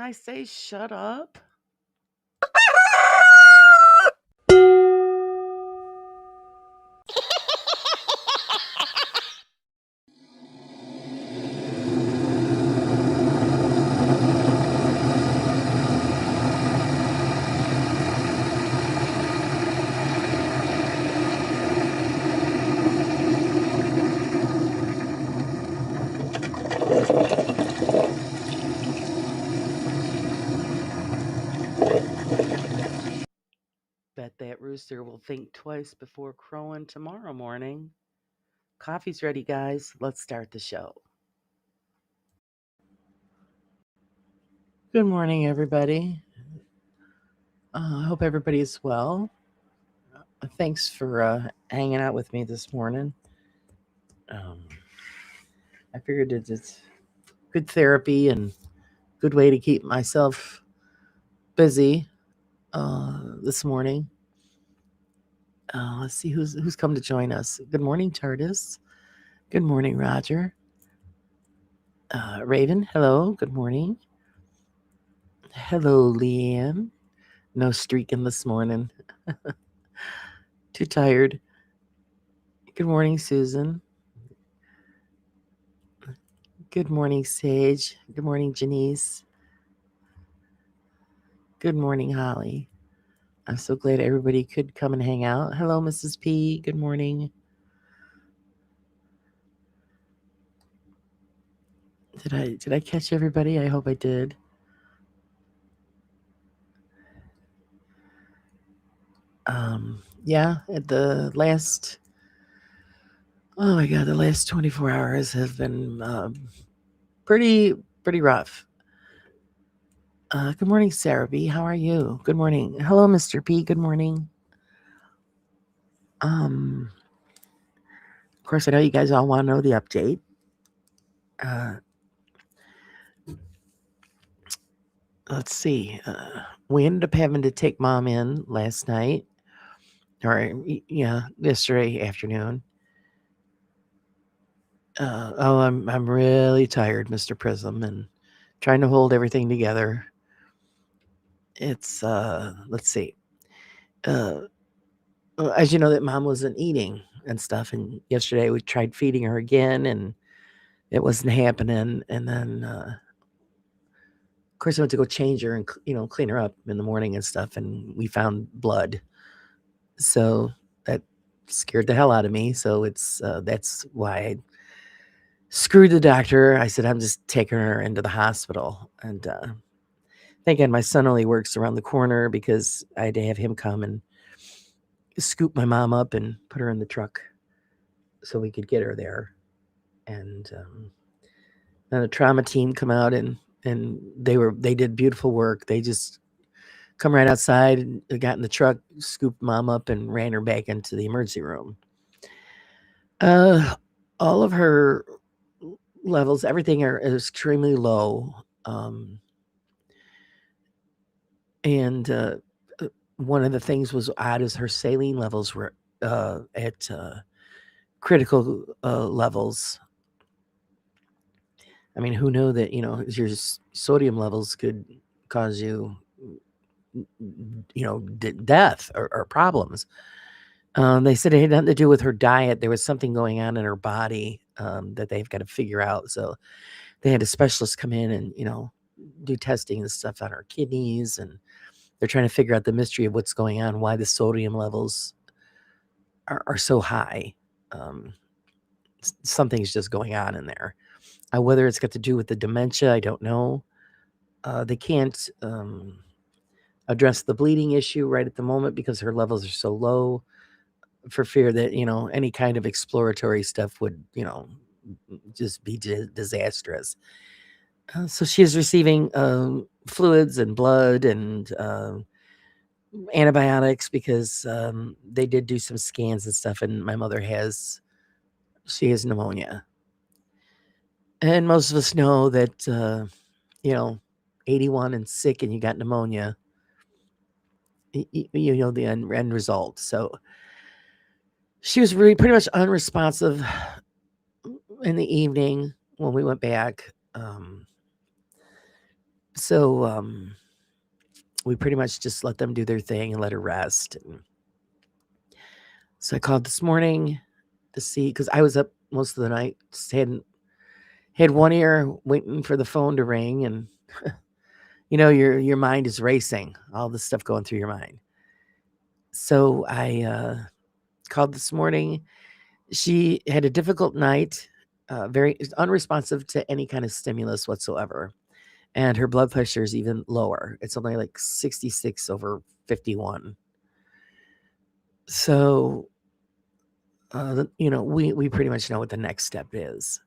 I say shut up? Bet that rooster will think twice before crowing tomorrow morning. Coffee's ready, guys. Let's start the show. Good morning, everybody. I hope everybody is well. Thanks for hanging out with me this morning. I figured it's good therapy and good way to keep myself busy this morning. Let's see who's come to join us. Good morning, TARDIS. Good morning, Roger. Raven, hello. Good morning. Hello, Leanne. No streaking this morning. Too tired. Good morning, Susan. Good morning, Sage. Good morning, Janice. Good morning, Holly. I'm so glad everybody could come and hang out. Hello, Mrs. P. Good morning. Did I catch everybody? I hope I did. Yeah, at the last 24 hours have been pretty rough. Good morning, Sarah B. How are you? Good morning. Hello, Mr. P. Good morning. Of course, I know you guys all want to know the update. Let's see. We ended up having to take Mom in last night, or yesterday afternoon. I'm really tired, Mr. Prism, and trying to hold everything together. It's let's see. As you know, that Mom wasn't eating and stuff, and yesterday we tried feeding her again, and it wasn't happening. And then, of course, I went to go change her and clean her up in the morning and stuff, and we found blood. So that scared the hell out of me. So that's why I screwed the doctor. I said, I'm just taking her into the hospital. And thank God my son only works around the corner, because I had to have him come and scoop my mom up and put her in the truck so we could get her there. And then the trauma team come out, and they did beautiful work. They just come right outside and got in the truck, scooped Mom up, and ran her back into the emergency room. All of her levels, everything are extremely low. And one of the things was odd is her saline levels were at critical levels. I mean, who knew that your sodium levels could cause you death or problems. They said it had nothing to do with her diet. There was something going on in her body that they've got to figure out. So they had a specialist come in and do testing and stuff on her kidneys, and they're trying to figure out the mystery of what's going on, why the sodium levels are so high. Something's just going on in there. Whether it's got to do with the dementia, I don't know. They can't address the bleeding issue right at the moment because her levels are so low, for fear that any kind of exploratory stuff would just be disastrous. So she is receiving fluids and blood and antibiotics, because they did do some scans and stuff, and my mother has pneumonia. And most of us know that 81 and sick and you got pneumonia, you know the end result. So she was really pretty much unresponsive in the evening when we went back. So we pretty much just let them do their thing and let her rest. And so I called this morning to see, because I was up most of the night, just had one ear waiting for the phone to ring, and your mind is racing, all this stuff going through your mind. So I called this morning. She had a difficult night, very unresponsive to any kind of stimulus whatsoever. And her blood pressure is even lower. It's only like 66 over 51. So, we pretty much know what the next step is.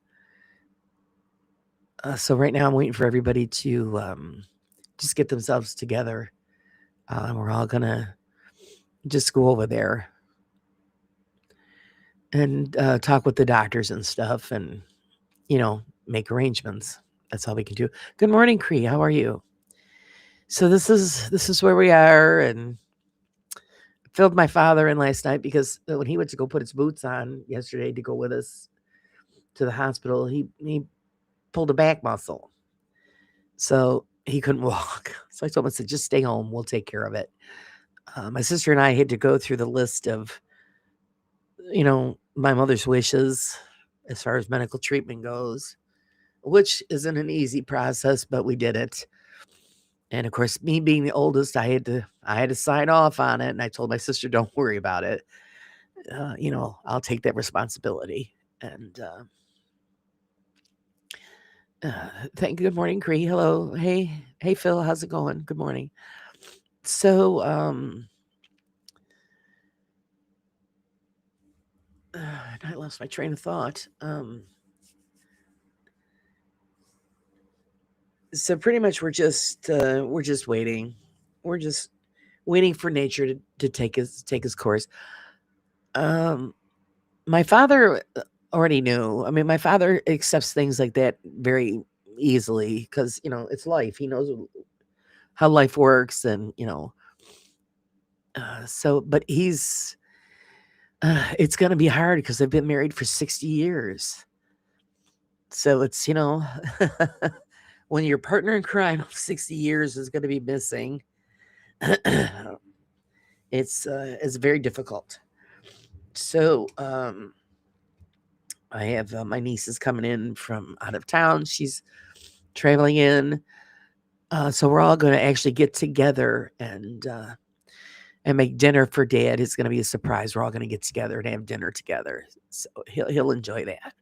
So right now I'm waiting for everybody to just get themselves together. We're all going to just go over there and talk with the doctors and stuff and, make arrangements. That's all we can do. Good morning, Cree. How are you? So this is where we are, and filled my father in last night because when he went to go put his boots on yesterday to go with us to the hospital, he pulled a back muscle. So he couldn't walk. So I told him, I said, just stay home. We'll take care of it. My sister and I had to go through the list of, my mother's wishes as far as medical treatment goes, which isn't an easy process, but we did it. And of course, me being the oldest, I had to sign off on it. And I told my sister, don't worry about it. I'll take that responsibility. And good morning, Cree. Hello. Hey, Phil. How's it going? Good morning. So, I lost my train of thought. So pretty much we're just waiting. We're just waiting for nature to take his course. My father already knew. I mean, my father accepts things like that very easily because it's life. He knows how life works, and but he's it's going to be hard because they've been married for 60 years. So it's when your partner in crime of 60 years is going to be missing, it's very difficult. So I have my niece is coming in from out of town. She's traveling in. So we're all going to actually get together and make dinner for Dad. It's going to be a surprise. We're all going to get together and have dinner together. So he'll enjoy that.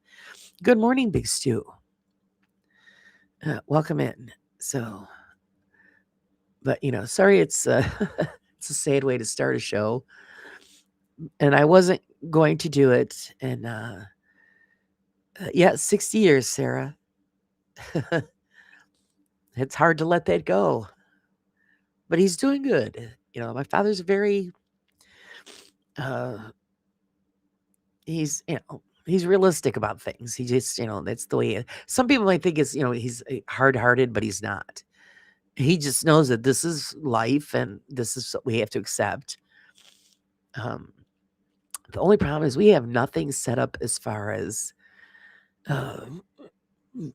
Good morning, Big Stu. Welcome in. So, but sorry, it's it's a sad way to start a show, and I wasn't going to do it. And yeah, 60 years, Sarah. It's hard to let that go, but he's doing good. My father's very he's he's realistic about things. He just that's the way some people might think it's he's hard-hearted, but he's not. He just knows that this is life and this is what we have to accept. The only problem is we have nothing set up as far as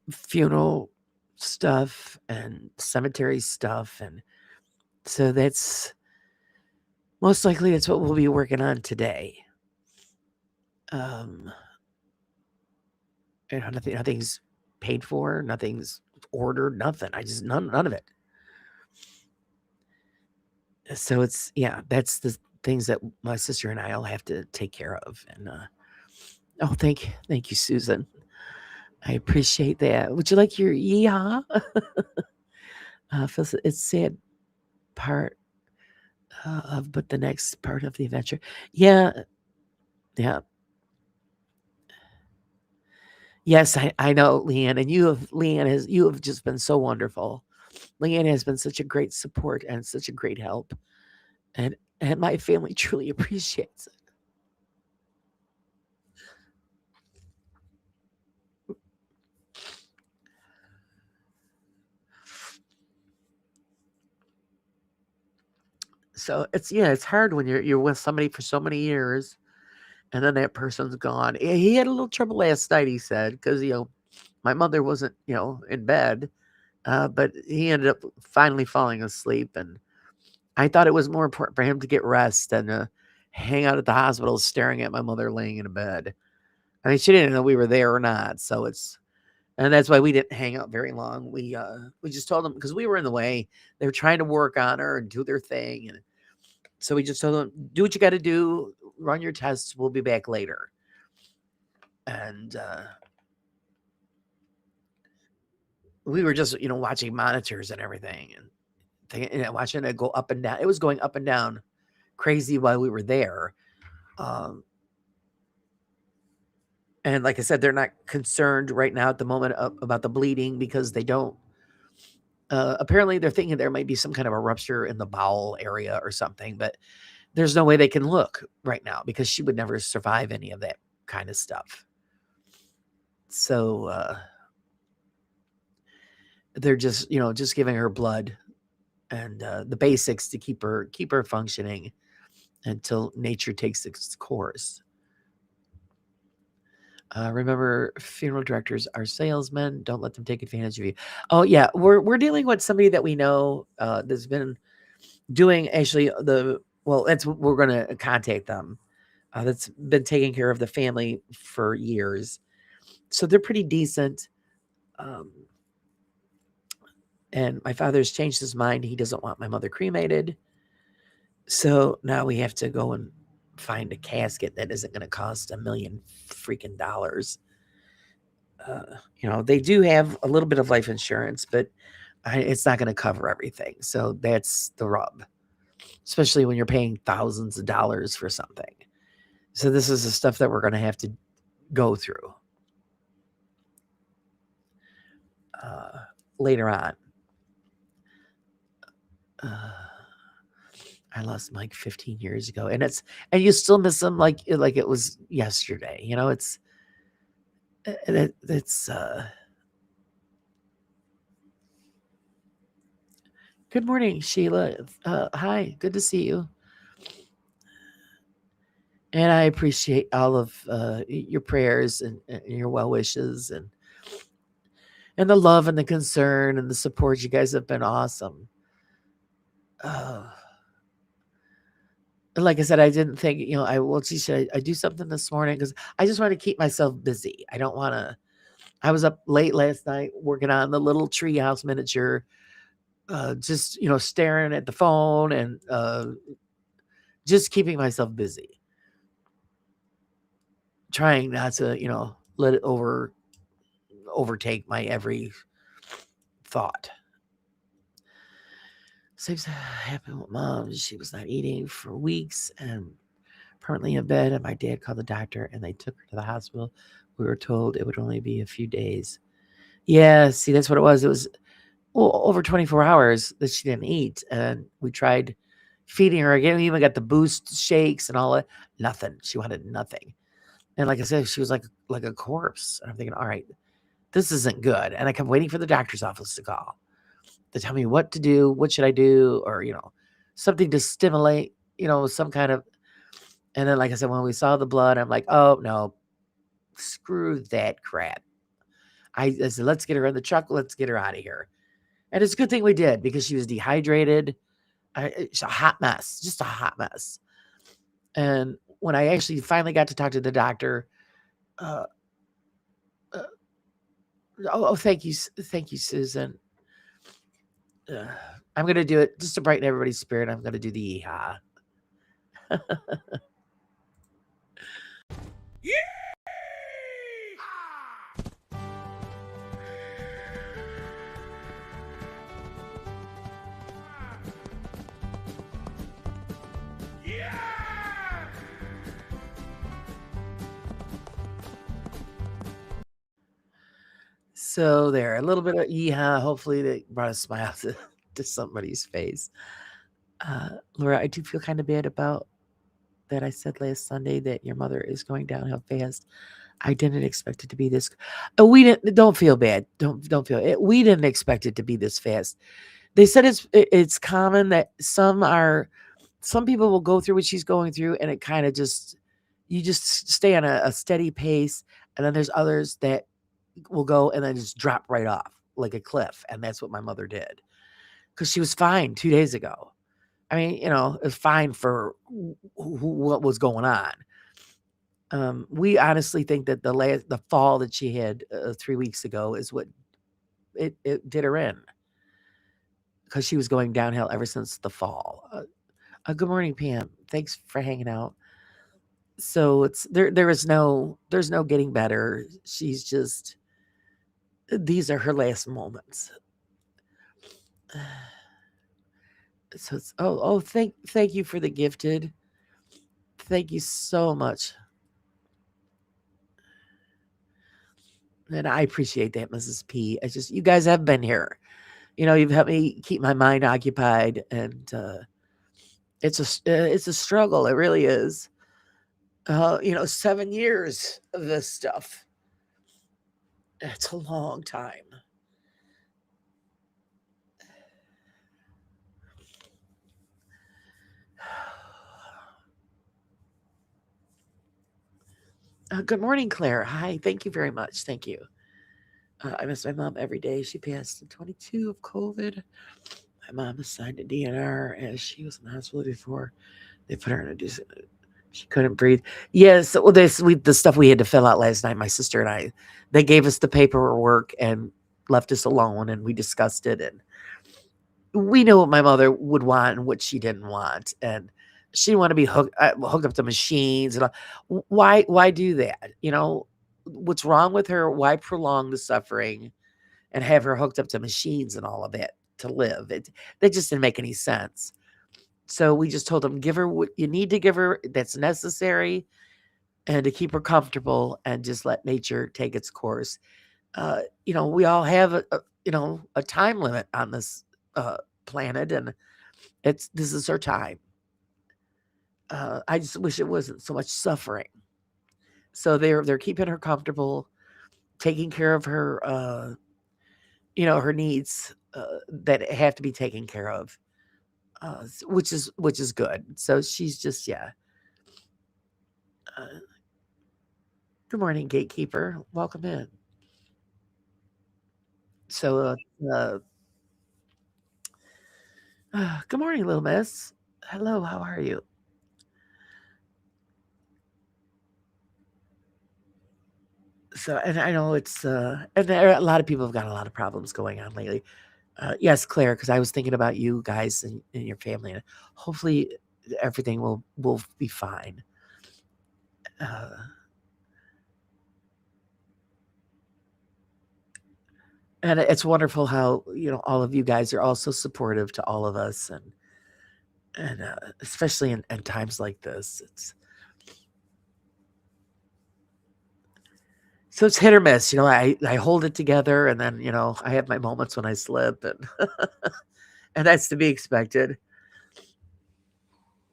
funeral stuff and cemetery stuff, and so that's most likely that's what we'll be working on today. Nothing's paid for, nothing's ordered, nothing. I just none of it. So that's the things that my sister and I'll have to take care of. And thank you, Susan. I appreciate that. Would you like your yeehaw? It's sad part but the next part of the adventure. Yeah. Yes, I know, Leanne, and you have just been so wonderful. Leanne has been such a great support and such a great help, and my family truly appreciates it. So it's hard when you're with somebody for so many years, and then that person's gone. He had a little trouble last night, he said, because my mother wasn't in bed, But he ended up finally falling asleep, and I thought it was more important for him to get rest than to hang out at the hospital staring at my mother laying in a bed. I mean, she didn't know we were there or not, so it's and that's why we didn't hang out very long. We just told them because we were in the way. They were trying to work on her and do their thing, and so we just told them, "Do what you got to do. Run your tests. We'll be back later." And we were just, watching monitors and everything, and watching it go up and down. It was going up and down, crazy while we were there. Um, and like I said, they're not concerned right now at the moment about the bleeding because they don't. Apparently, they're thinking there might be some kind of a rupture in the bowel area or something, but there's no way they can look right now because she would never survive any of that kind of stuff. So they're just, just giving her blood and the basics to keep her functioning until nature takes its course. Remember, funeral directors are salesmen. Don't let them take advantage of you. Oh yeah, we're dealing with somebody that we know that's been doing actually that's what we're going to contact them. That's been taking care of the family for years, so they're pretty decent. Um, and my father's changed his mind. He doesn't want my mother cremated, so now we have to go and find a casket that isn't going to cost $1 million freaking dollars. They do have a little bit of life insurance, but it's not going to cover everything. So that's the rub, especially when you're paying thousands of dollars for something. So this is the stuff that we're going to have to go through later on. I lost Mike 15 years ago, and you still miss him like it was yesterday. It's good morning, Sheila. Hi, good to see you. And I appreciate all of your prayers and your well wishes and the love and the concern and the support. You guys have been awesome. Like I said, I didn't think, should I do something this morning? Because I just want to keep myself busy. I don't want to. I was up late last night working on the little treehouse miniature, just, staring at the phone and just keeping myself busy. Trying not to, let it overtake my every thought. Same thing happened with mom. She was not eating for weeks and permanently in bed. And my dad called the doctor and they took her to the hospital. We were told it would only be a few days. Yeah, see, that's what it was. It was over 24 hours that she didn't eat. And we tried feeding her again. We even got the boost shakes and all that. Nothing. She wanted nothing. And like I said, she was like a corpse. And I'm thinking, all right, this isn't good. And I kept waiting for the doctor's office to call to tell me what to do, what should I do, or, something to stimulate, some kind of. And then, like I said, when we saw the blood, I'm like, oh, no, screw that crap. I said, let's get her in the truck. Let's get her out of here. And it's a good thing we did because she was dehydrated. It's a hot mess, just a hot mess. And when I actually finally got to talk to the doctor, uh, thank you, Susan. I'm going to do it just to brighten everybody's spirit. I'm going to do the yeehaw. So there, a little bit of yeehaw. Hopefully that brought a smile to somebody's face. Laura, I do feel kind of bad about that. I said last Sunday that your mother is going downhill fast. I didn't expect it to be this. We didn't. Don't feel bad. Don't feel it. We didn't expect it to be this fast. They said it's common that some people will go through what she's going through, and it kind of you just stay on a steady pace, and then there's others that will go and then just drop right off. like a cliff, and that's what my mother did because she was fine 2 days ago. I mean, it was fine for what was going on. We honestly think that the fall that she had 3 weeks ago is what it did her in because she was going downhill ever since the fall. Good morning, Pam. Thanks for hanging out. So it's there's no getting better. She's just these are her last moments. So it's thank you for the gifted. Thank you so much. And I appreciate that, Mrs. P. I just you guys have been here. You've helped me keep my mind occupied, and it's a struggle. It really is. 7 years of this stuff. It's a long time. Good morning, Claire. Hi. Thank you very much. Thank you. I miss my mom every day. She passed in 22 of COVID. My mom was signed a DNR as she was in the hospital before they put her in a she couldn't breathe. Yes, well, the stuff we had to fill out last night, my sister and I, they gave us the paperwork and left us alone, and we discussed it, and we knew what my mother would want and what she didn't want, and she didn't want to be hooked up to machines and all. Why do that? What's wrong with her? Why prolong the suffering and have her hooked up to machines and all of that to live? That just didn't make any sense. So we just told them, give her what you need to give her that's necessary and to keep her comfortable and just let nature take its course. We all have a time limit on this planet, and this is our time. I just wish it wasn't so much suffering. So they're keeping her comfortable, taking care of her, her needs that have to be taken care of. Which is good. So she's just Uh, good morning, gatekeeper. Welcome in. So, good morning, little miss. Hello, how are you? So, and I know it's and there are a lot of people have got a lot of problems going on lately. Yes, Claire, because I was thinking about you guys and your family, and hopefully everything will be fine. Uh, and it's wonderful how all of you guys are also supportive to all of us, and especially in times like this, it's hit or miss. I hold it together, and then I have my moments when I slip, and and that's to be expected.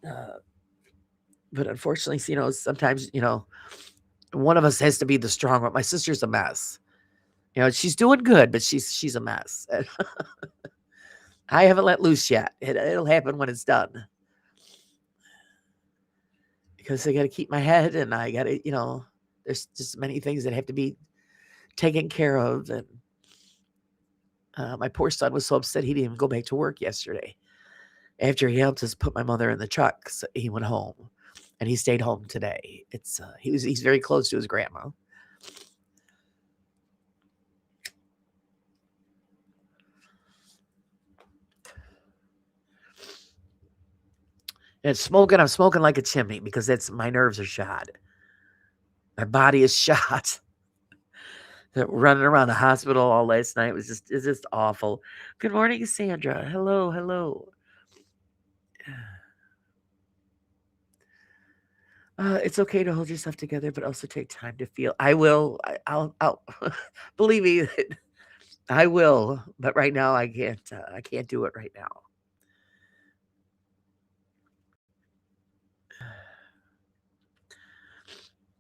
Uh, but unfortunately, sometimes one of us has to be the strong one. My sister's a mess. She's doing good, but she's a mess. I haven't let loose yet. It'll happen when it's done. Because I got to keep my head, and I got to, there's just many things that have to be taken care of. And my poor son was so upset he didn't even go back to work yesterday. After he helped us put my mother in the truck, so he went home, and he stayed home today. He's very close to his grandma. And it's smoking. I'm smoking like a chimney because my nerves are shot. My body is shot. Running around the hospital all last night it's just awful. Good morning, Sandra. Hello, hello. It's okay to hold yourself together, but also take time to feel. I will. I'll believe me. I will, but right now I can't. I can't do it right now.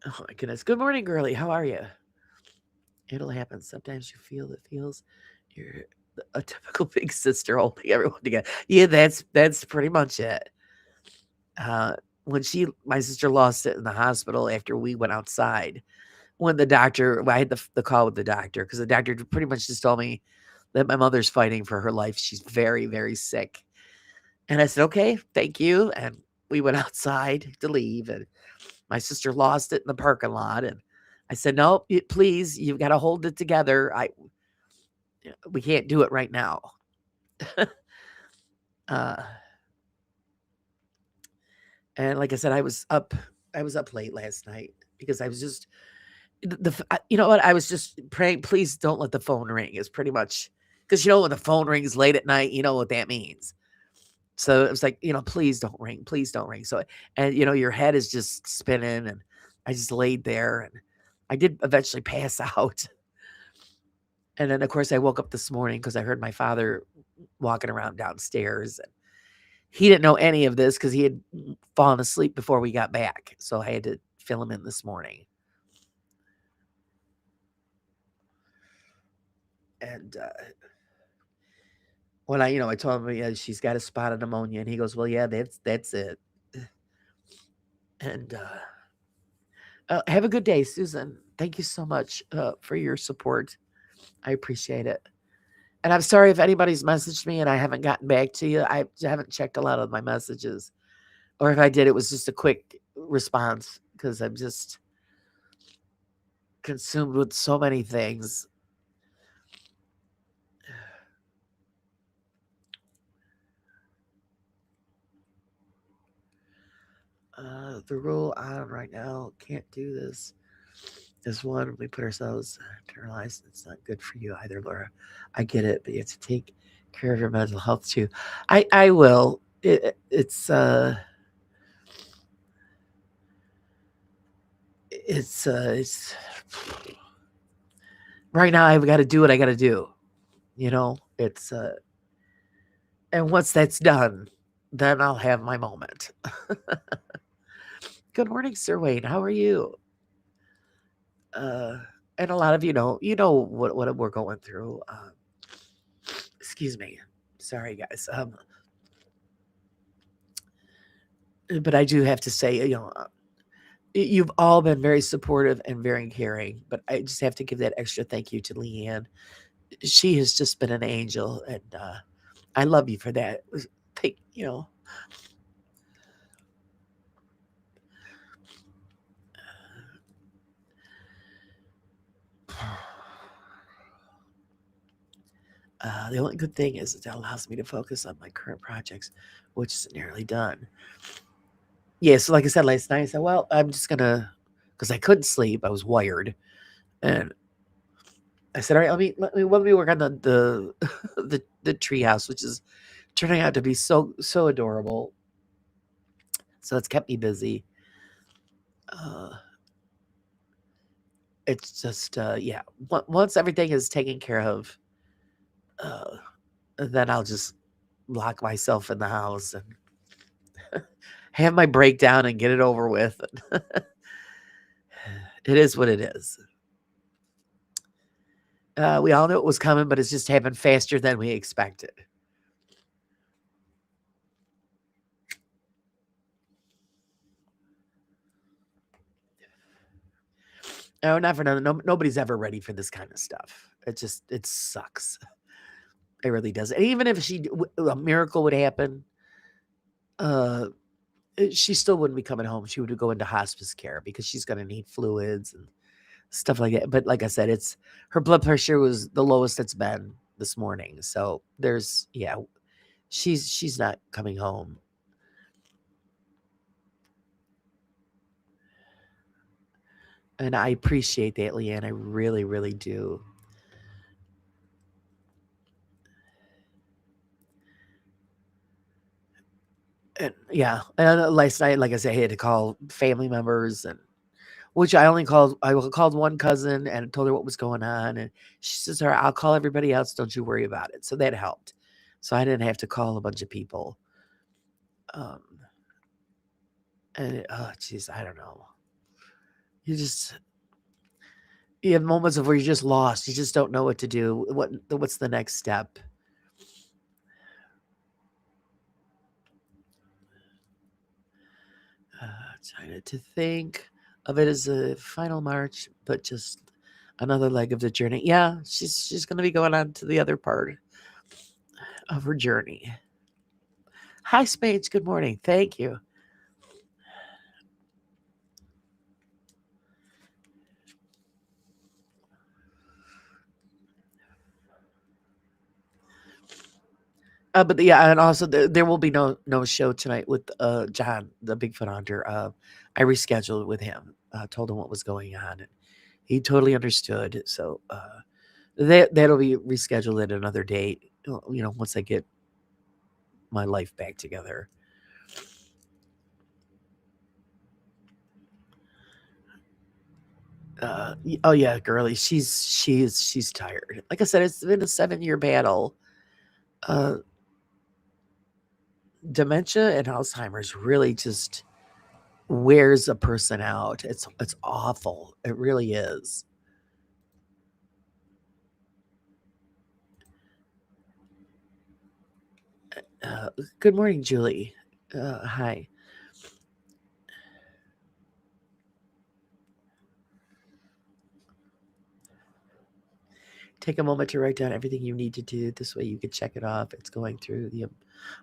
Oh my goodness. Good morning, girly. How are you? It'll happen. Sometimes you feel that feels you're a typical big sister holding everyone together. Yeah, that's pretty much it. When my sister lost it in the hospital after we went outside, when I had the call with the doctor, because the doctor pretty much just told me, that my mother's fighting for her life. She's very, very sick. And I said, okay, thank you. And we went outside to leave. And my sister lost it in the parking lot. And I said, no, please, you've got to hold it together. We can't do it right now. uh, and like I said, I was up late last night because I was just, you know what? I was just praying, please don't let the phone ring is pretty much, because when the phone rings late at night, you know what that means. So it was like, please don't ring, please don't ring. So, and your head is just spinning, and I just laid there, and I did eventually pass out. And then of course I woke up this morning because I heard my father walking around downstairs, and he didn't know any of this because he had fallen asleep before we got back. So I had to fill him in this morning. And when I told him, yeah, she's got a spot of pneumonia, and he goes, well, yeah, that's it. And have a good day, Susan. Thank you so much for your support. I appreciate it. And I'm sorry if anybody's messaged me and I haven't gotten back to you. I haven't checked a lot of my messages. Or if I did, it was just a quick response because I'm just consumed with so many things. The rule on right now, can't do this. Is one, we put ourselves internalized. It's not good for you either, Laura. I get it, but you have to take care of your mental health too. I will. It's right now I've got to do what I got to do. It's and once that's done, then I'll have my moment. Good morning, Sir Wayne. How are you? Uh, and a lot of what we're going through. Excuse me. Sorry, guys. But I do have to say, you've all been very supportive and very caring. But I just have to give that extra thank you to Leanne. She has just been an angel, and I love you for that. Thank you. The only good thing is it allows me to focus on my current projects, which is nearly done. Yeah, so like I said last night, I said, well, I'm just gonna, because I couldn't sleep, I was wired, and I said, all right, let me work on the the treehouse, which is turning out to be so adorable. So it's kept me busy. Uh, it's just yeah. Once everything is taken care of, uh, then I'll just lock myself in the house and have my breakdown and get it over with. It is what it is. We all knew it was coming, but it's just happened faster than we expected. No, not for nobody's ever ready for this kind of stuff. It sucks. It really does. And even if a miracle would happen, uh, she still wouldn't be coming home. She would go into hospice care because she's going to need fluids and stuff like that. But like I said, her blood pressure was the lowest it's been this morning. So she's not coming home. And I appreciate that, Leanne. I really, really do. And yeah, and last night, like I said, I had to call family members, and which I called one cousin and told her what was going on, and she says, "All right, I'll call everybody else. Don't you worry about it." So that helped. So I didn't have to call a bunch of people. Um, and oh, jeez, I don't know. You just you have moments of where you're just lost. You just don't know what to do. What's the next step? Trying to think of it as a final march, but just Another leg of the journey. Yeah, she's gonna be going on to the other part of her journey. Hi, Spades. Good morning. Thank you. But yeah, and also there will be no show tonight with John, the Bigfoot hunter. I rescheduled with him. Told him what was going on, and he totally understood. So that'll be rescheduled at another date. Once I get my life back together. Oh yeah, girly. She's tired. Like I said, it's been a 7-year battle. Uh, Dementia and Alzheimer's really just wears a person out. It's awful. It really is. Good morning, Julie. Hi. Take a moment to write down everything you need to do. This way you can check it off. It's going through the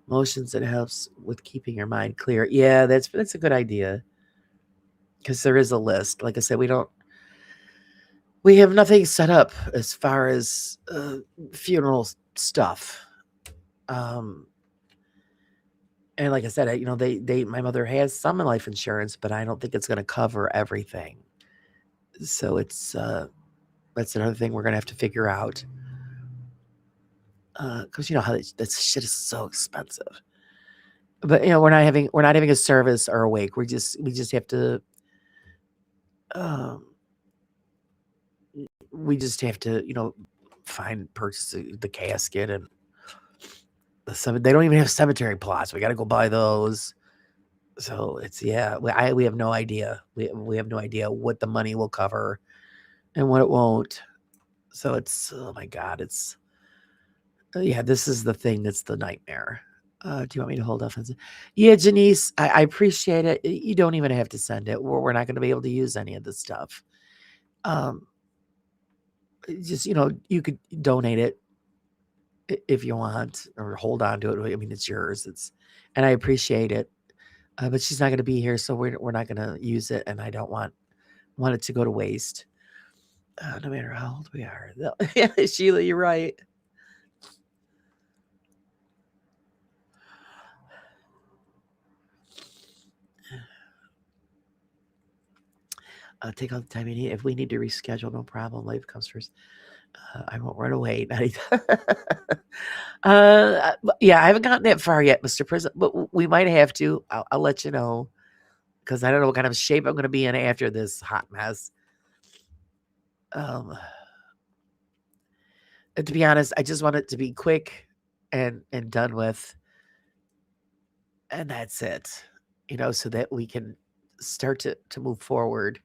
emotions. It helps with keeping your mind clear. Yeah, that's a good idea. Because there is a list. Like I said, we have nothing set up as far as funeral stuff. Um, and like I said, my mother has some life insurance, but I don't think it's going to cover everything. So that's another thing we're going to have to figure out. Because you know how that shit is so expensive. But we're not having a service or a wake. We just have to um, find purchase the casket and they don't even have cemetery plots. We got to go buy those. So we have no idea. We have no idea what the money will cover and what it won't. So it's oh my god, it's yeah. This is the thing that's the nightmare. Do you want me to hold off? Yeah, Janice, I appreciate it. You don't even have to send it. We're not going to be able to use any of this stuff. Um, just you could donate it if you want, or hold on to it. I mean, it's yours. And I appreciate it. But she's not going to be here, so we're not going to use it, and I don't want it to go to waste. No matter how old we are. Yeah, Sheila, you're right. Take all the time you need. If we need to reschedule, no problem. Life comes first. I won't run away. Yeah, I haven't gotten that far yet, Mr. President, but we might have to. I'll let you know because I don't know what kind of shape I'm going to be in after this hot mess. Um, to be honest, I just want it to be quick and done with, and that's it. So that we can start to move forward.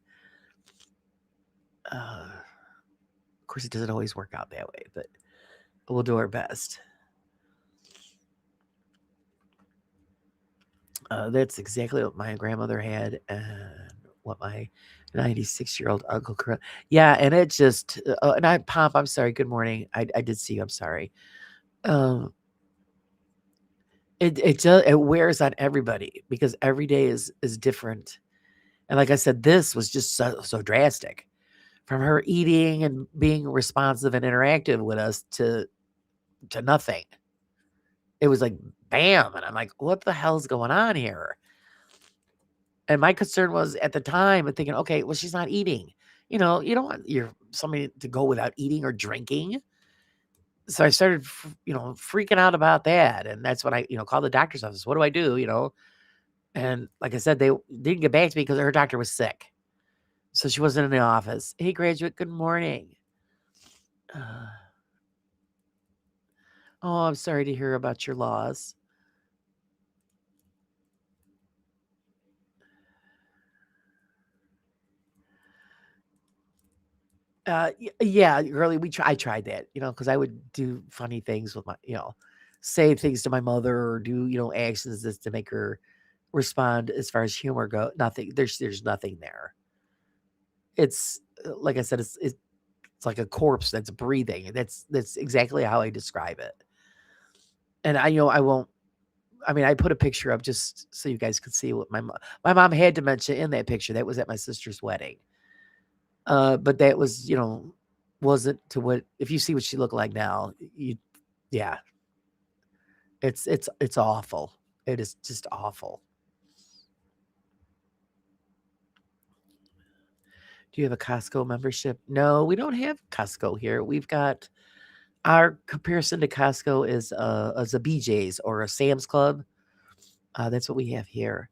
Of course, it doesn't always work out that way, but we'll do our best. That's exactly what my grandmother had and what my 96-year-old uncle yeah, and it just and Pop, I'm sorry, good morning. I did see you, I'm sorry. Um, it wears on everybody because every day is different. And like I said, this was just so drastic. From her eating and being responsive and interactive with us to nothing. It was like bam, and I'm like, "What the hell's going on here?" And my concern was at the time and thinking, "Okay, well, she's not eating." You don't want somebody to go without eating or drinking. So I started, freaking out about that, and that's when I, called the doctor's office. What do I do? And like I said, they didn't get back to me because her doctor was sick, so she wasn't in the office. Hey, graduate, good morning. Uh, oh, I'm sorry to hear about your loss. Yeah, early I tried that, because I would do funny things with say things to my mother or do, actions just to make her respond as far as humor go. Nothing. There's nothing there. It's like I said, it's It's like a corpse that's breathing. That's exactly how I describe it. And I won't. I mean, I put a picture up just so you guys could see what my mom had dementia in that picture. That was at my sister's wedding. But that was, wasn't to what if you see what she looked like now, yeah, it's awful. It is just awful. Do you have a Costco membership? No, we don't have Costco here. We've got our comparison to Costco is a BJ's or a Sam's Club. That's what we have here.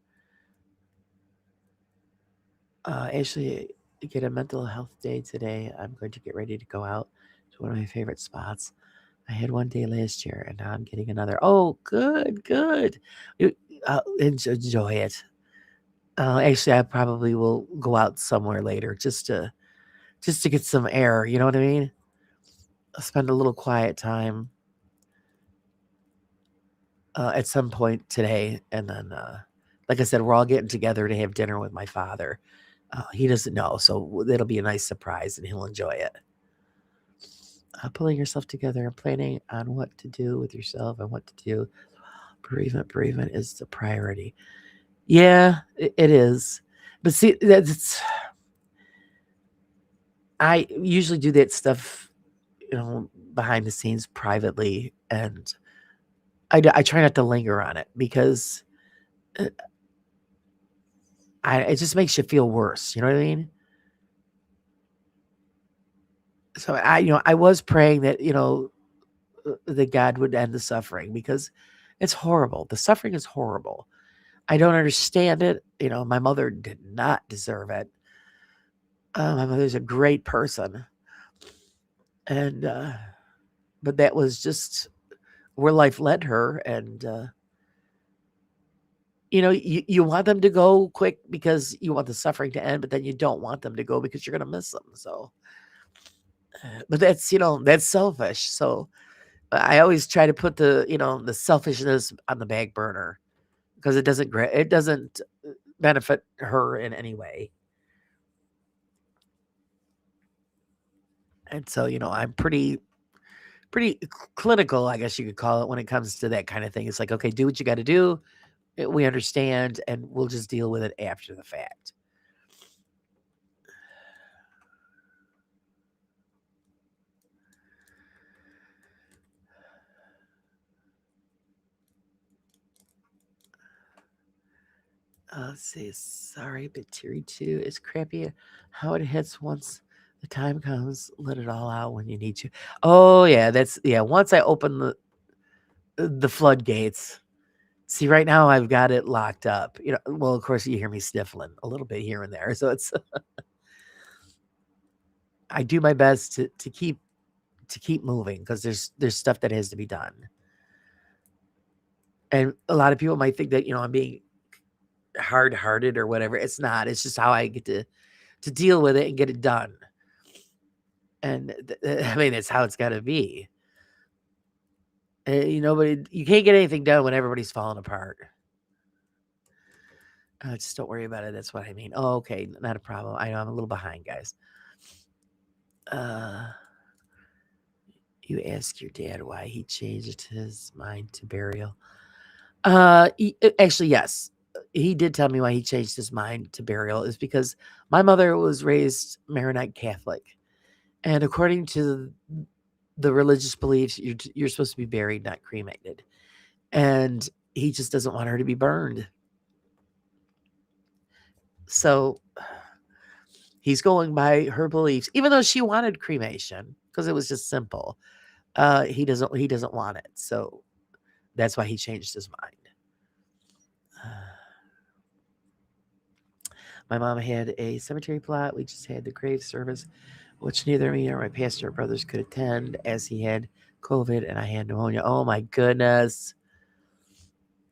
Actually, get a mental health day today. I'm going to get ready to go out to one of my favorite spots. I had one day last year, and now I'm getting another. Oh, good, good. Enjoy it. Actually, I probably will go out somewhere later just to get some air. You know what I mean? I'll spend a little quiet time at some point today, and then, like I said, we're all getting together to have dinner with my father. He doesn't know, so it'll be a nice surprise, and he'll enjoy it. Pulling yourself together and planning on what to do with yourself and what to do. Bereavement is the priority. Yeah, it is. But see, I usually do that stuff, behind the scenes privately, and I try not to linger on it because uh, it just makes you feel worse. You know what I mean? So I was praying that that God would end the suffering because it's horrible. The suffering is horrible. I don't understand it. My mother did not deserve it. My mother's a great person, and but that was just where life led her. And you want them to go quick because you want the suffering to end, but then you don't want them to go because you're gonna miss them. So, but that's selfish. So I always try to put the selfishness on the back burner because it doesn't benefit her in any way. And so I'm pretty clinical, I guess you could call it, when it comes to that kind of thing. It's like, okay, do what you got to do. We understand, and we'll just deal with it after the fact. Let's see. Sorry, but Tier 2 is crappy. How it hits once the time comes. Let it all out when you need to. Oh yeah, yeah. Once I open the floodgates. See, right now I've got it locked up. Well, of course you hear me sniffling a little bit here and there. So I do my best to keep moving because there's stuff that has to be done. And a lot of people might think that I'm being hard-hearted or whatever. It's not. It's just how I get to deal with it and get it done. And I mean, that's how it's got to be. But you can't get anything done when everybody's falling apart. Just don't worry about it. That's what I mean. Oh, okay, not a problem. I know I'm a little behind, guys. Uh, you ask your dad why he changed his mind to burial. Actually, yes. He did tell me why he changed his mind to burial is because my mother was raised Maronite Catholic, and according to the religious beliefs, you're supposed to be buried, not cremated, and he just doesn't want her to be burned. So he's going by her beliefs, even though she wanted cremation because it was just simple. He doesn't want it, so that's why he changed his mind. My mom had a cemetery plot. We just had the grave service, which neither me nor my pastor or brothers could attend as he had COVID and I had pneumonia. Oh my goodness.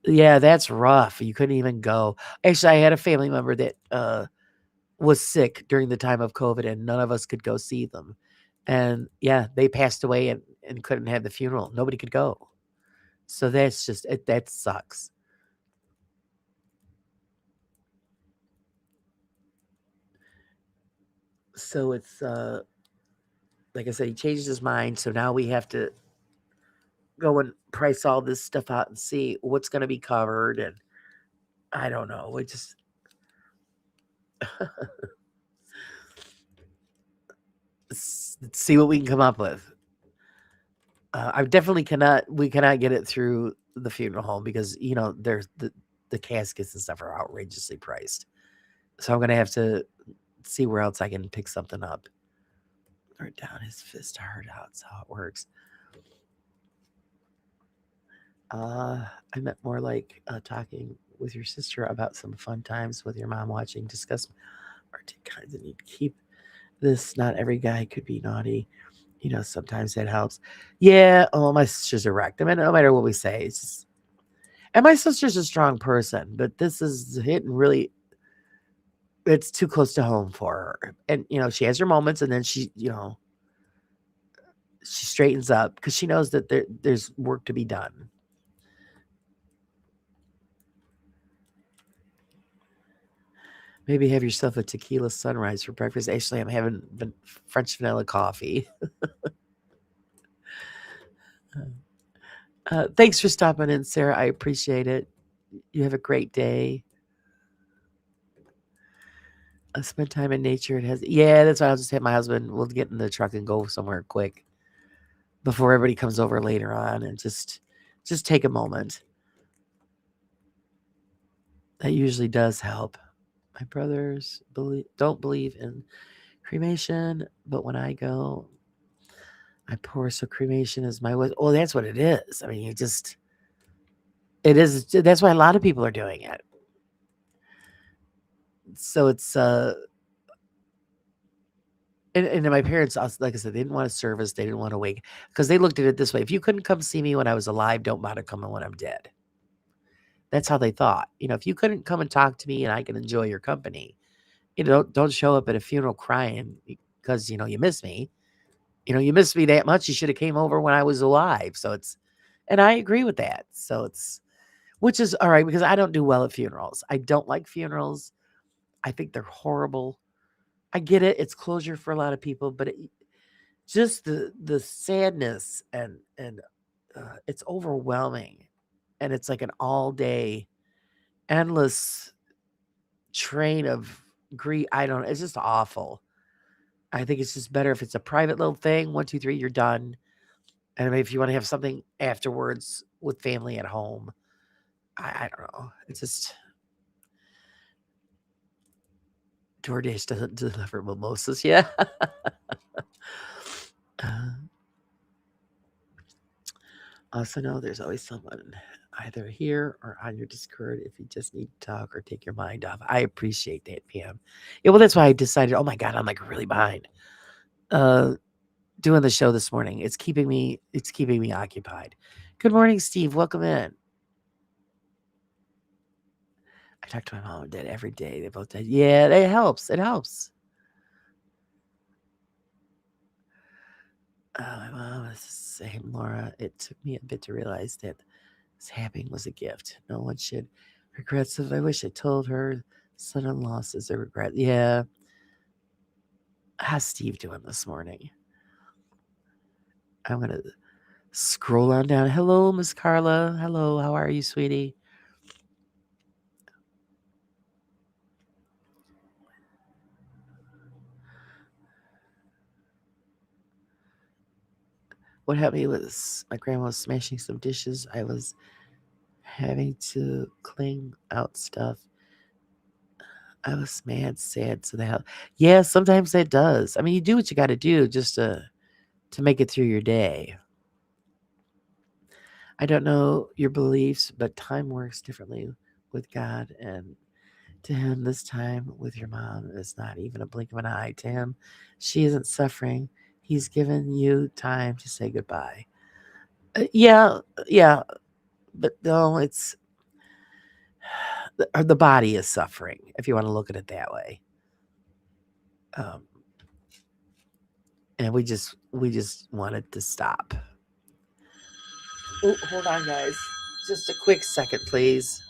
Yeah, that's rough. You couldn't even go. Actually, I had a family member that was sick during the time of COVID and none of us could go see them. And yeah, they passed away and couldn't have the funeral. Nobody could go. So that sucks. So it's like I said, he changed his mind. So now we have to go and price all this stuff out and see what's going to be covered. And I don't know. We just see what we can come up with. I definitely cannot. We cannot get it through the funeral home because there's the caskets and stuff are outrageously priced. So I'm gonna have to see where else I can pick something up. Or down his fist hard out. That's how it works. I meant more like talking with your sister about some fun times with your mom watching. Discuss or take kinds of need to keep this. Not every guy could be naughty. Sometimes that helps. Yeah. Oh, my sister's a wreck. I mean, no matter what we say, it's just, and my sister's a strong person, but this is hitting really. It's too close to home for her, and she has her moments, and then she straightens up because she knows that there's work to be done. Maybe have yourself a tequila sunrise for breakfast. Actually, I'm having French vanilla coffee. Thanks for stopping in, Sarah. I appreciate it. You have a great day. Spend time in nature. It has, yeah. That's why I'll just hit my husband. We'll get in the truck and go somewhere quick before everybody comes over later on, and just take a moment. That usually does help. My brothers don't believe in cremation, but when I go, I pour. So cremation is my way. Oh, that's what it is. I mean, it is. That's why a lot of people are doing it. So it's and my parents, like I said, they didn't want a service. They didn't want to wake because they looked at it this way: if you couldn't come see me when I was alive, don't bother coming when I'm dead. That's how they thought. If you couldn't come and talk to me and I can enjoy your company, don't show up at a funeral crying because you miss me. You miss me that much. You should have came over when I was alive. So and I agree with that. So which is all right because I don't do well at funerals. I don't like funerals. I think they're horrible. I get it. It's closure for a lot of people, but just the sadness and it's overwhelming, and it's like an all day endless train of grief. I don't. It's just awful. I think it's just better if it's a private little thing. 1, 2, 3, you're done. And if you want to have something afterwards with family at home, I don't know. It's just DoorDash doesn't deliver mimosas. Yeah. uh, Also know there's always someone either here or on your Discord if you just need to talk or take your mind off. I appreciate that, Pam. Yeah, well, that's why I decided, oh my God, I'm like really behind. Uh Doing the show this morning. It's keeping me occupied. Good morning, Steve. Welcome in. I talk to my mom and dad every day. They both did. Yeah, it helps. It helps. My mom is the same, Laura. It took me a bit to realize that this happening was a gift. No one should regret it. I wish I told her sudden loss is a regret. Yeah. How's Steve doing this morning? I'm going to scroll on down. Hello, Miss Carla. Hello. How are you, sweetie? What happened was my grandma was smashing some dishes. I was having to clean out stuff. I was mad, sad. So that, yeah, sometimes that does. I mean, you do what you got to do just to make it through your day. I don't know your beliefs, but time works differently with God. And to him, this time with your mom is not even a blink of an eye. To him, she isn't suffering. He's given you time to say goodbye. Yeah, yeah, but no, it's the body is suffering, if you want to look at it that way. Um, and we just wanted to stop. Oh, hold on, guys. Just a quick second, please.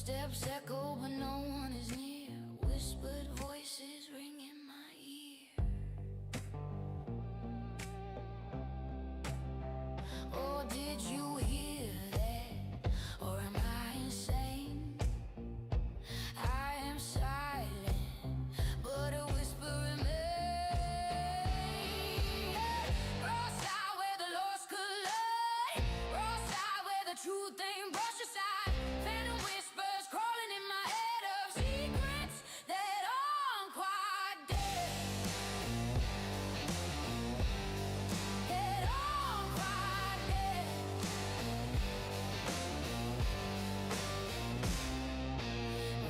Footsteps echo, but no one is near. Whispered voices ring in my ear. Oh, did you hear that? Or am I insane? I am silent, but a whisper remains. Cross out where the lost collide. Cross out where the truth ain't brushed aside. Phantom whispers crawling in my head of secrets that aren't quite dead. That aren't quite dead.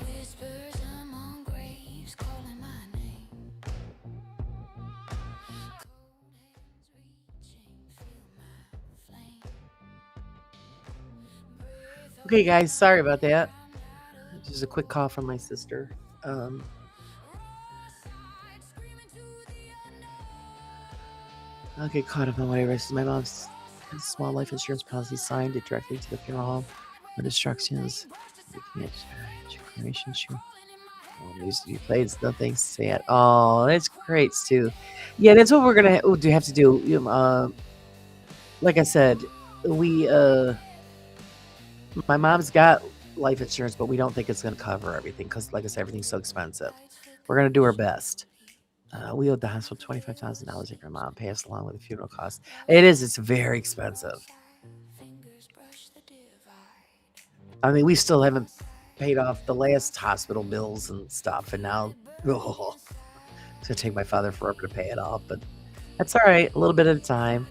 Whispers among graves calling my name. Cold hands reaching, feel my flame. Breath Okay, of guys, sorry about that. ground out of Just a quick call from my sister. ride, screaming to the I'll get caught up on whatever. This is my mom's small life insurance policy signed it directly to the funeral home with instructions. You can't charge cremation. You played nothing sad. Oh, that's great, Stu. Yeah, that's what we're gonna do. Have to do. Like I said, we my mom's got life insurance, but we don't think it's gonna cover everything because, like I said, everything's so expensive. We're gonna do our best. We owed the hospital $25,000 after my mom passed, along with the funeral costs. It is. It's very expensive. fingers brush the divide. I mean, we still haven't paid off the last hospital bills and stuff, and now oh, it's gonna take my father forever to pay it off. But that's all right. A little bit at a time.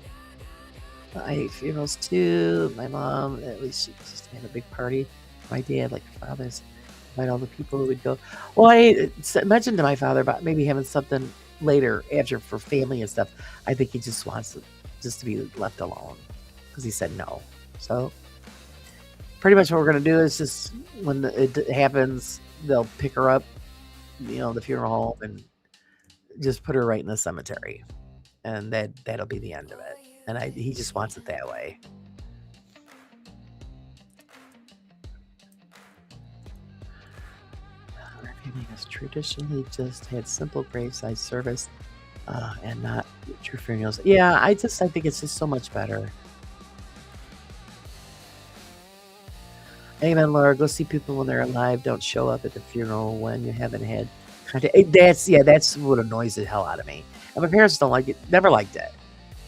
I hate funerals too. My mom, at least she just had a big party. My dad, like my father's, invite all the people who would go. Well, I mentioned to my father about maybe having something later after for family and stuff. I think he just wants just to be left alone because he said no. So pretty much what we're gonna do is just when it happens, they'll pick her up, the funeral home, and just put her right in the cemetery, and that'll be the end of it. And he just wants it that way. Our family has traditionally just had simple graveside service, and not true funerals. Yeah, I think it's just so much better. Amen, Laura. Go see people when they're alive. Don't show up at the funeral when you haven't had contact. That's what annoys the hell out of me. And my parents don't like it. Never liked it.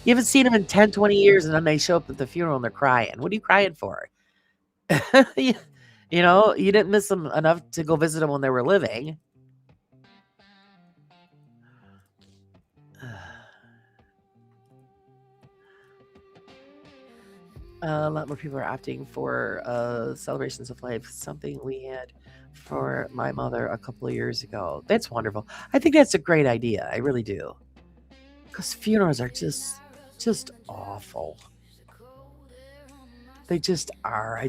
You haven't seen them in 10, 20 years, and then they show up at the funeral and they're crying. What are you crying for? you, you didn't miss them enough to go visit them when they were living. A lot more people are opting for celebrations of life, something we had for my mother a couple of years ago. That's wonderful. I think that's a great idea. I really do. Because funerals are just awful. They just are.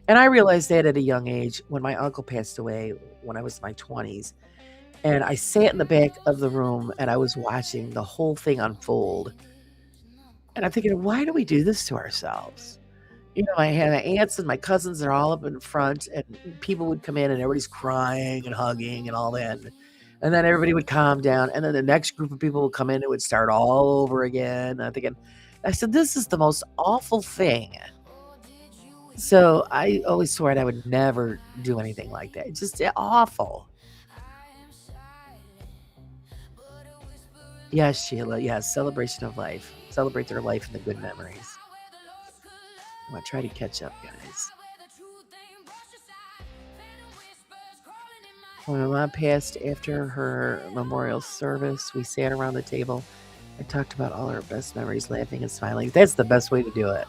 And I realized that at a young age when my uncle passed away when I was in my 20s. And I sat in the back of the room and I was watching the whole thing unfold. And I'm thinking, why do we do this to ourselves? I had my aunts and my cousins, they're all up in front, and people would come in and everybody's crying and hugging and all that. And then everybody would calm down. And then the next group of people would come in and it would start all over again. And I'm thinking, I said, this is the most awful thing. So I always swore I would never do anything like that. It's just awful. Yes, Sheila. Yes, celebration of life. Celebrate their life and the good memories. I'm going to try to catch up, guys. When my mom passed after her memorial service, we sat around the table and talked about all our best memories, laughing and smiling. That's the best way to do it.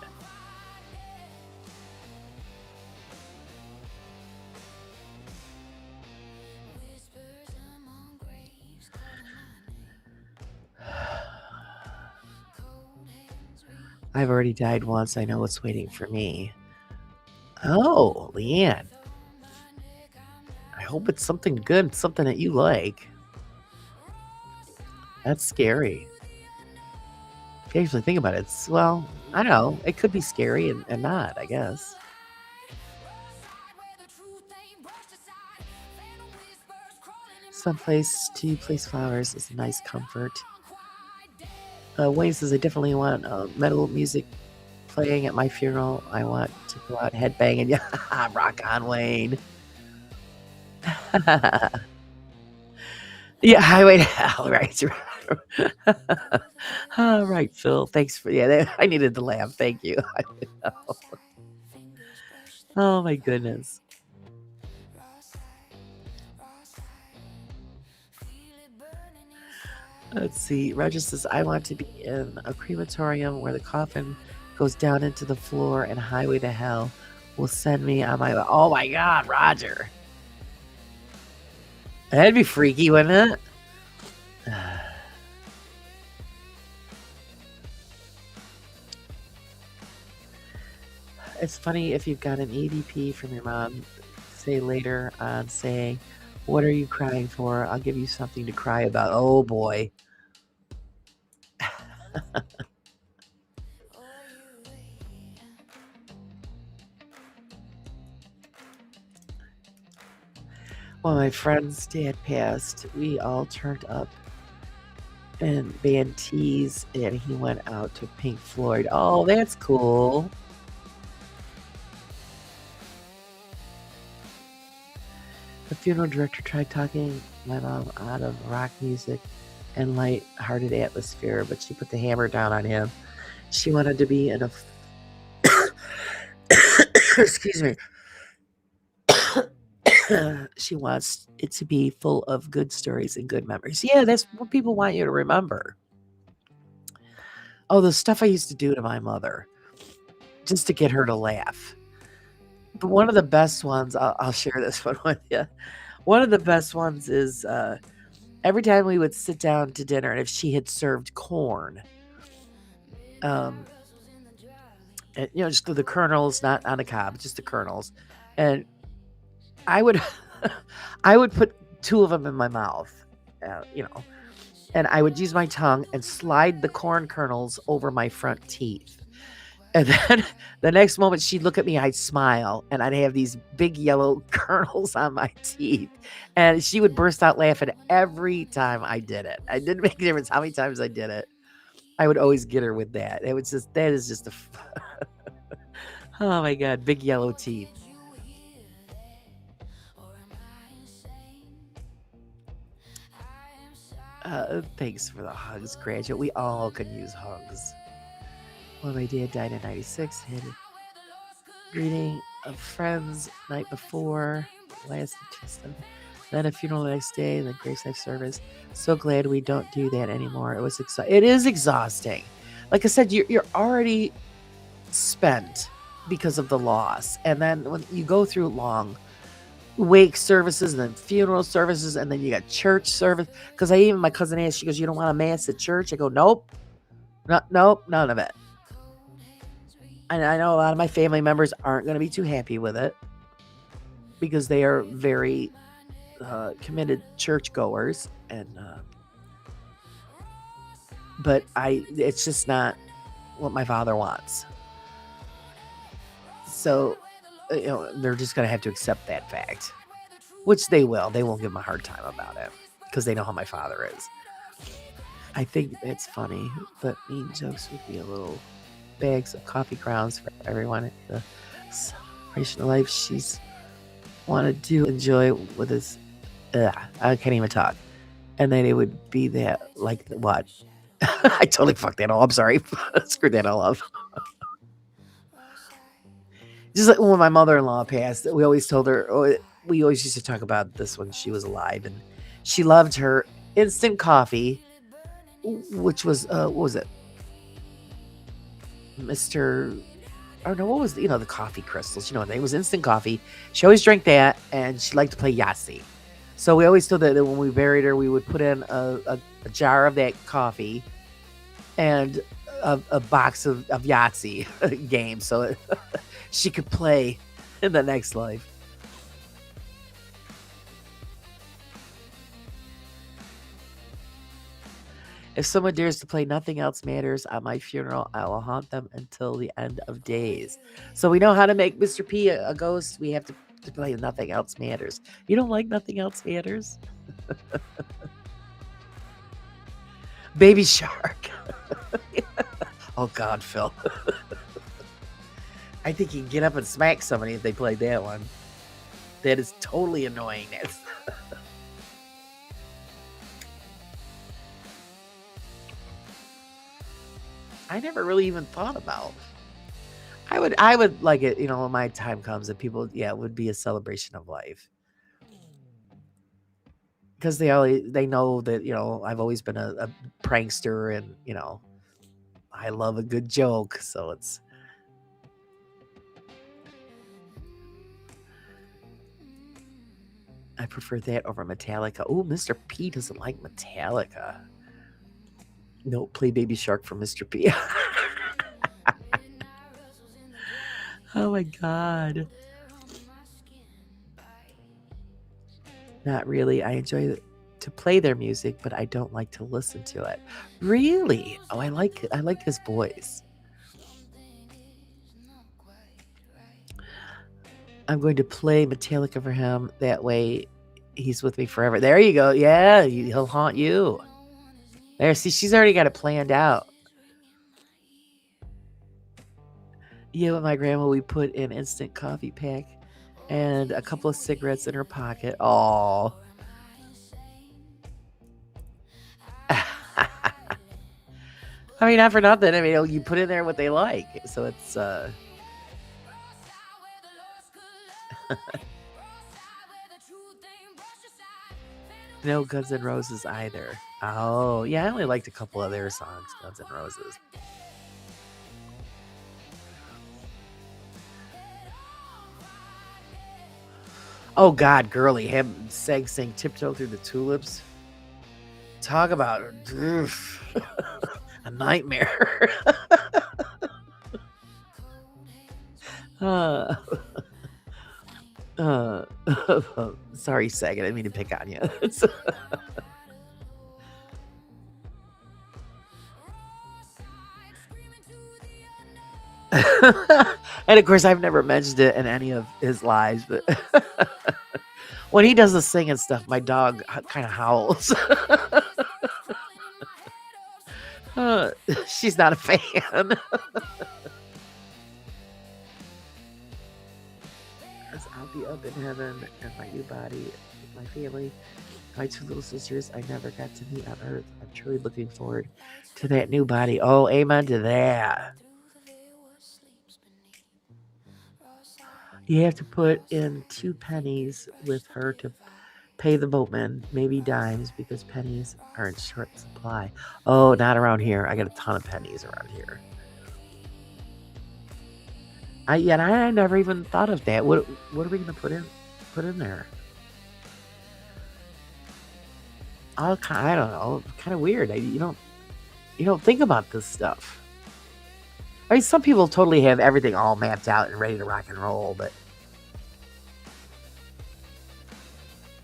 I've already died once. I know what's waiting for me. Oh, Leanne. I hope it's something good, something that you like. That's scary. If you actually think about it, I don't know. It could be scary and not, I guess. Someplace to place flowers is a nice comfort. Wayne says, I definitely want metal music playing at my funeral. I want to go out headbanging. Yeah, rock on, Wayne. Yeah, highway to hell, right? All right, Phil. Thanks for I needed to laugh. Thank you. Oh my goodness. Let's see. Roger says, I want to be in a crematorium where the coffin goes down into the floor and highway to hell will send me on my way. Oh my God, Roger. That'd be freaky, wouldn't it? It's funny if you've got an EDP from your mom, say later on saying, what are you crying for? I'll give you something to cry about. Oh boy. When my friend's dad passed, we all turned up and band tees, and he went out to Pink Floyd. Oh, that's cool. The funeral director tried talking my mom out of rock music and light-hearted atmosphere, but she put the hammer down on him. She wanted to be in a excuse me. She wants it to be full of good stories and good memories. Yeah, that's what people want you to remember. Oh, the stuff I used to do to my mother just to get her to laugh. But one of the best ones, I'll share this one with you. One of the best ones is every time we would sit down to dinner, and if she had served corn, and, just the kernels, not on the cob, just the kernels, and I would, I would put 2 of them in my mouth, and I would use my tongue and slide the corn kernels over my front teeth. And then the next moment she'd look at me, I'd smile, and I'd have these big yellow kernels on my teeth. And she would burst out laughing every time I did it. It didn't make a difference how many times I did it. I would always get her with that. That is just oh my God, big yellow teeth. Thanks for the hugs, graduate. We all could use hugs. When my dad died in 96, had a greeting of friends night before, last Tuesday, then a funeral the next day, then graveside service. So glad we don't do that anymore. It is exhausting. Like I said, you're already spent because of the loss, and then when you go through long wake services and then funeral services, and then you got church service. Because my cousin asked, she goes, "You don't want a mass at church?" I go, "Nope, nope, none of it." And I know a lot of my family members aren't going to be too happy with it because they are very committed churchgoers, and but it's just not what my father wants. So they're just going to have to accept that fact, which they will. They won't give him a hard time about it because they know how my father is. I think it's funny, but mean jokes would be a little bags of coffee grounds for everyone at the celebration of life she's wanted to enjoy with his. I can't even talk. And then it would be that, like, what? I totally fucked that all. I'm sorry. Screwed that all up. Just like when my mother-in-law passed, we always told her, we always used to talk about this when she was alive, and she loved her instant coffee, which was, what was it? Mr. Oh no, what was the coffee crystals? It was instant coffee. She always drank that, and she liked to play Yahtzee. So we always told her that when we buried her, we would put in a jar of that coffee and a box of Yahtzee games, so she could play in the next life. If someone dares to play Nothing Else Matters at my funeral, I will haunt them until the end of days. So we know how to make Mr. P a ghost. We have to play Nothing Else Matters. You don't like Nothing Else Matters? Baby Shark. Oh God, Phil. I think he'd get up and smack somebody if they played that one. That is totally annoying. I never really even thought about. I would like it, when my time comes and people, it would be a celebration of life. Because they know that, I've always been a prankster and, I love a good joke. So I prefer that over Metallica. Oh, Mr. P doesn't like Metallica. No, play Baby Shark for Mr. P. Oh my God. Not really. I enjoy to play their music, but I don't like to listen to it. Really? Oh, I like his voice. I'm going to play Metallica for him. That way he's with me forever. There you go. Yeah, he'll haunt you. There, see, she's already got it planned out. Yeah, with my grandma, we put an instant coffee pack and a couple of cigarettes in her pocket. Oh. I mean, not for nothing. I mean, you put in there what they like. So it's no Guns N' Roses either. Oh, yeah, I only liked a couple of their songs, Guns N' Roses. Oh God, girly, him sing Tiptoe Through the Tulips. Talk about a nightmare. uh, sorry, Sag, I didn't mean to pick on you. And of course, I've never mentioned it in any of his lives, but when he does the singing stuff, my dog kind of howls. She's not a fan. I'll be up in heaven in my new body with my family. My two little sisters I never got to meet on earth. I'm truly looking forward to that new body. Oh, amen to that. You have to put in 2 pennies with her to pay the boatman, maybe dimes, because pennies are in short supply. Oh, not around here. I got a ton of pennies around here. I never even thought of that. What are we gonna put in there? I don't know. Kind of weird. You don't think about this stuff. I mean, some people totally have everything all mapped out and ready to rock and roll, but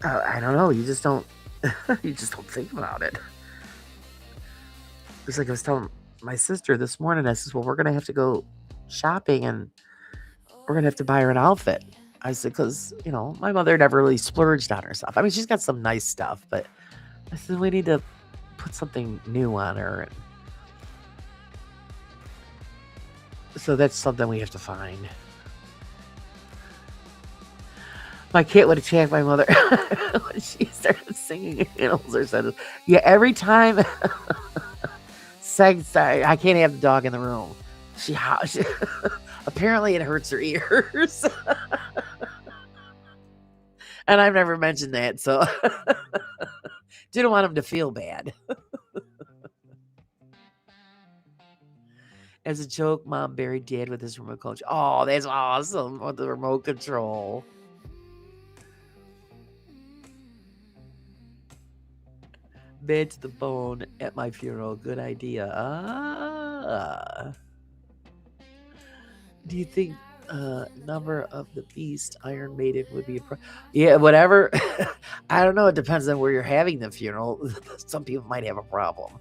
I don't know. You just don't. You just don't think about it. It's like I was telling my sister this morning. I said, "Well, we're gonna have to go shopping, and we're gonna have to buy her an outfit." I said, "Because my mother never really splurged on herself. I mean, she's got some nice stuff, but I said we need to put something new on her." And so that's something we have to find. My cat would attack my mother when she started singing animals or something. Yeah, every time sorry, I can't have the dog in the room. She apparently it hurts her ears. And I've never mentioned that, so didn't want him to feel bad. As a joke, Mom buried Dad with his remote control. Oh, that's awesome with the remote control. Bed to the bone at my funeral. Good idea. Do you think number of the beast Iron Maiden would be yeah, whatever. I don't know. It depends on where you're having the funeral. Some people might have a problem.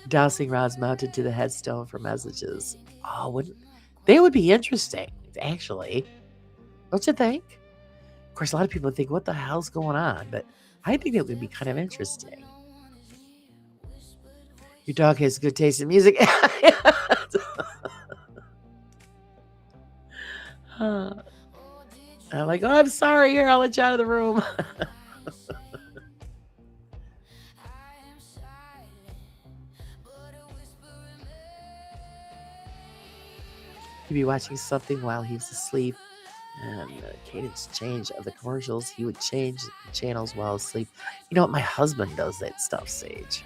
Dowsing rods mounted to the headstone for messages. Oh, they would be interesting, actually. Don't you think? Of course, a lot of people think, what the hell's going on? But I think it would be kind of interesting. Your dog has good taste in music. I'm like, oh, I'm sorry. Here, I'll let you out of the room. He'd be watching something while he was asleep, and the cadence change of the commercials, he would change the channels while asleep. You know what? My husband does that stuff, Sage.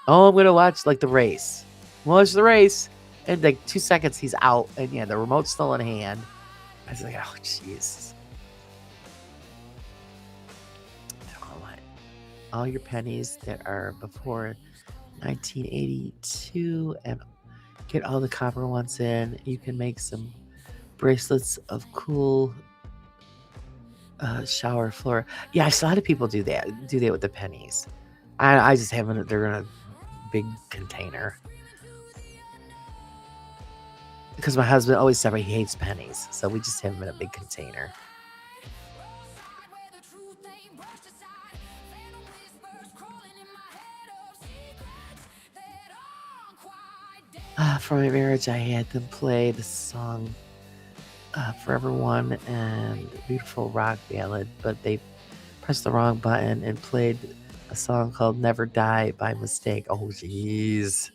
Oh, I'm going to watch like the race. Watch the race. And like 2 seconds, he's out. And yeah, the remote's still in hand. I was like, oh, jeez. All your pennies that are before 1982 and get all the copper ones in. You can make some bracelets of cool shower floor. Yeah, I saw a lot of people do that with the pennies. I just haven't. They're in a big container because my husband always said he hates pennies, so we just have them in a big container. For my marriage, I had them play the song Forever One and Beautiful Rock Ballad, but they pressed the wrong button and played a song called Never Die by mistake. Oh, jeez.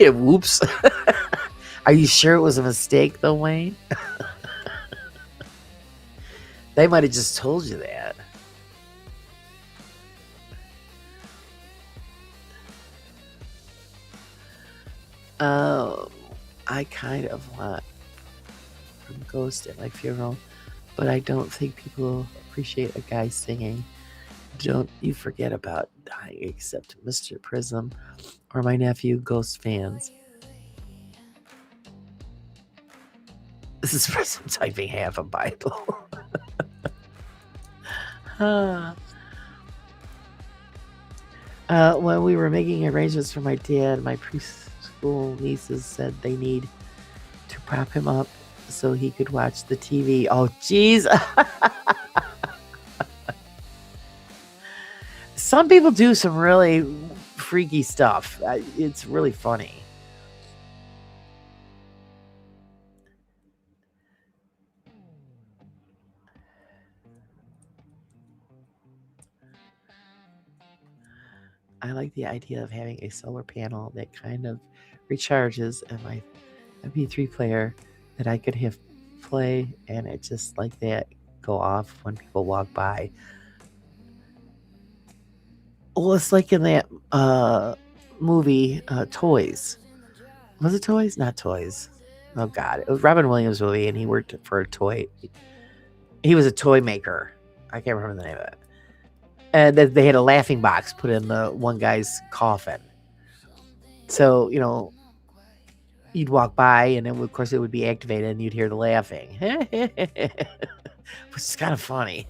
Whoops. Are you sure it was a mistake, though, Wayne? They might have just told you that. I kind of want from Ghost at my funeral, but I don't think people appreciate a guy singing. Don't you forget about dying, except Mr. Prism or my nephew, Ghost fans. This is Prism typing half a Bible. When we were making arrangements for my dad, my preschool nieces said they need to prop him up so he could watch the TV. Oh, jeez. Some people do some really freaky stuff. It's really funny. I like the idea of having a solar panel that kind of recharges and my MP3 player that I could have play and it just like that go off when people walk by. Well, it's like in that movie, Toys. Was it Toys? Not Toys. Oh, God. It was Robin Williams' movie, and he worked for a toy. He was a toy maker. I can't remember the name of it. And they had a laughing box put in the one guy's coffin. So, you'd walk by, and then, of course, it would be activated, and you'd hear the laughing. Which is kind of funny.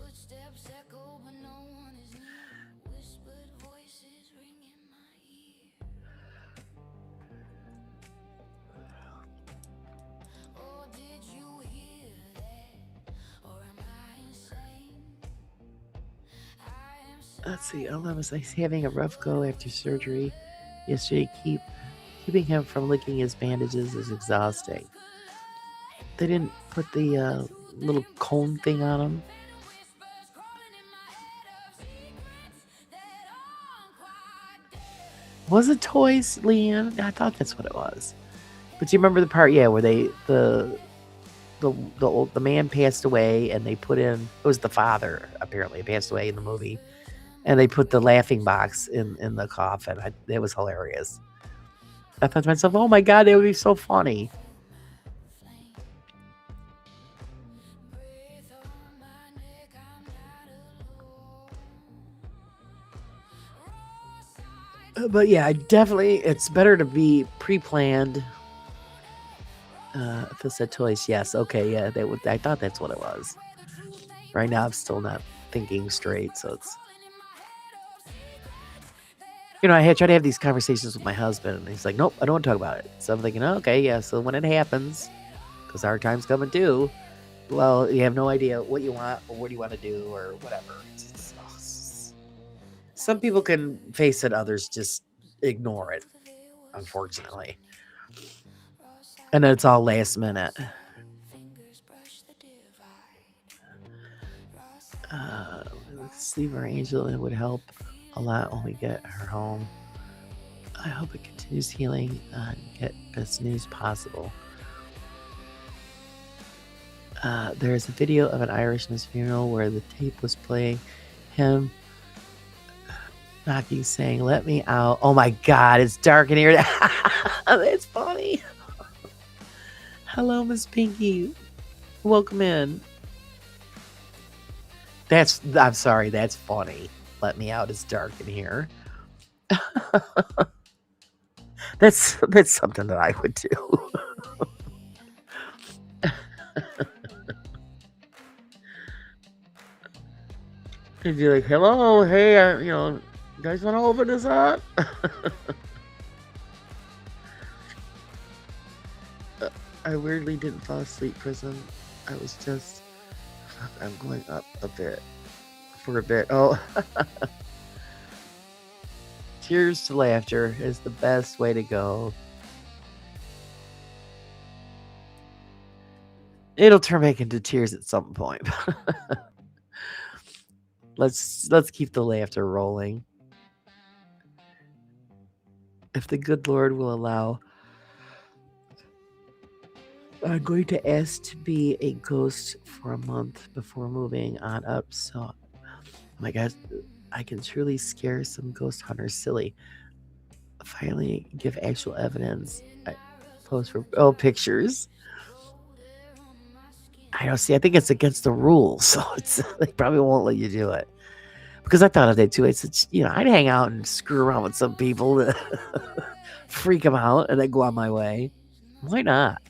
Let's see. Eleven's like having a rough go after surgery yesterday. Keeping him from licking his bandages is exhausting. They didn't put the little cone thing on him. Was it Toys, Leanne? I thought that's what it was. But do you remember the part? Yeah, where the man passed away, and they put in, it was the father apparently passed away in the movie, and they put the laughing box in the coffin. It was hilarious. I thought to myself, oh my God, that would be so funny. But yeah, definitely, it's better to be pre-planned Phil said toys. Yes. Okay. Yeah. I thought that's what it was. Right now, I'm still not thinking straight. So it's, I try to have these conversations with my husband, and he's like, "Nope, I don't want to talk about it." So I'm thinking, okay, yeah. So when it happens, because our time's coming too, well, you have no idea what you want or what you want to do or whatever. Some people can face it, others just ignore it, unfortunately. And then it's all last minute. Sleeper Angel, it would help a lot when we get her home. I hope it continues healing and get best news possible. There is a video of an Irishman's funeral where the tape was playing him knocking, saying, "Let me out." Oh my God, it's dark in here. That's funny. Hello, Miss Pinky. Welcome in. I'm sorry, that's funny. Let me out, it's dark in here. That's something that I would do. He'd be like, "Hello, hey, you guys want to open this up?" I weirdly didn't fall asleep, Prism. I was just, I'm going up a bit for a bit. Oh, tears to laughter is the best way to go. It'll turn back into tears at some point. Let's keep the laughter rolling. If the good Lord will allow, I'm going to ask to be a ghost for a month before moving on up. So, oh my God, I can truly scare some ghost hunters silly. Finally, give actual evidence. I post for pictures. I don't see. I think it's against the rules, so they probably won't let you do it. Because I thought of that too. I said, I'd hang out and screw around with some people to freak them out, and then go on my way. Why not?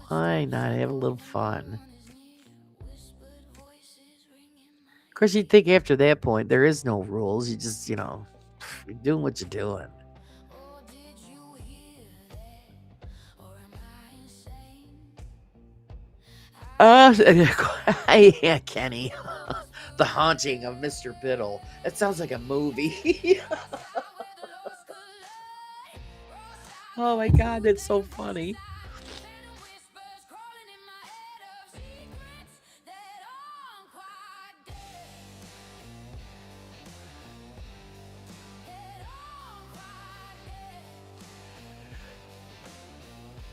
Why not have a little fun? Of course, you'd think after that point there is no rules. You just, you're doing what you're doing. Yeah, Kenny. The Haunting of Mr. Biddle. That sounds like a movie. Oh my God, that's so funny.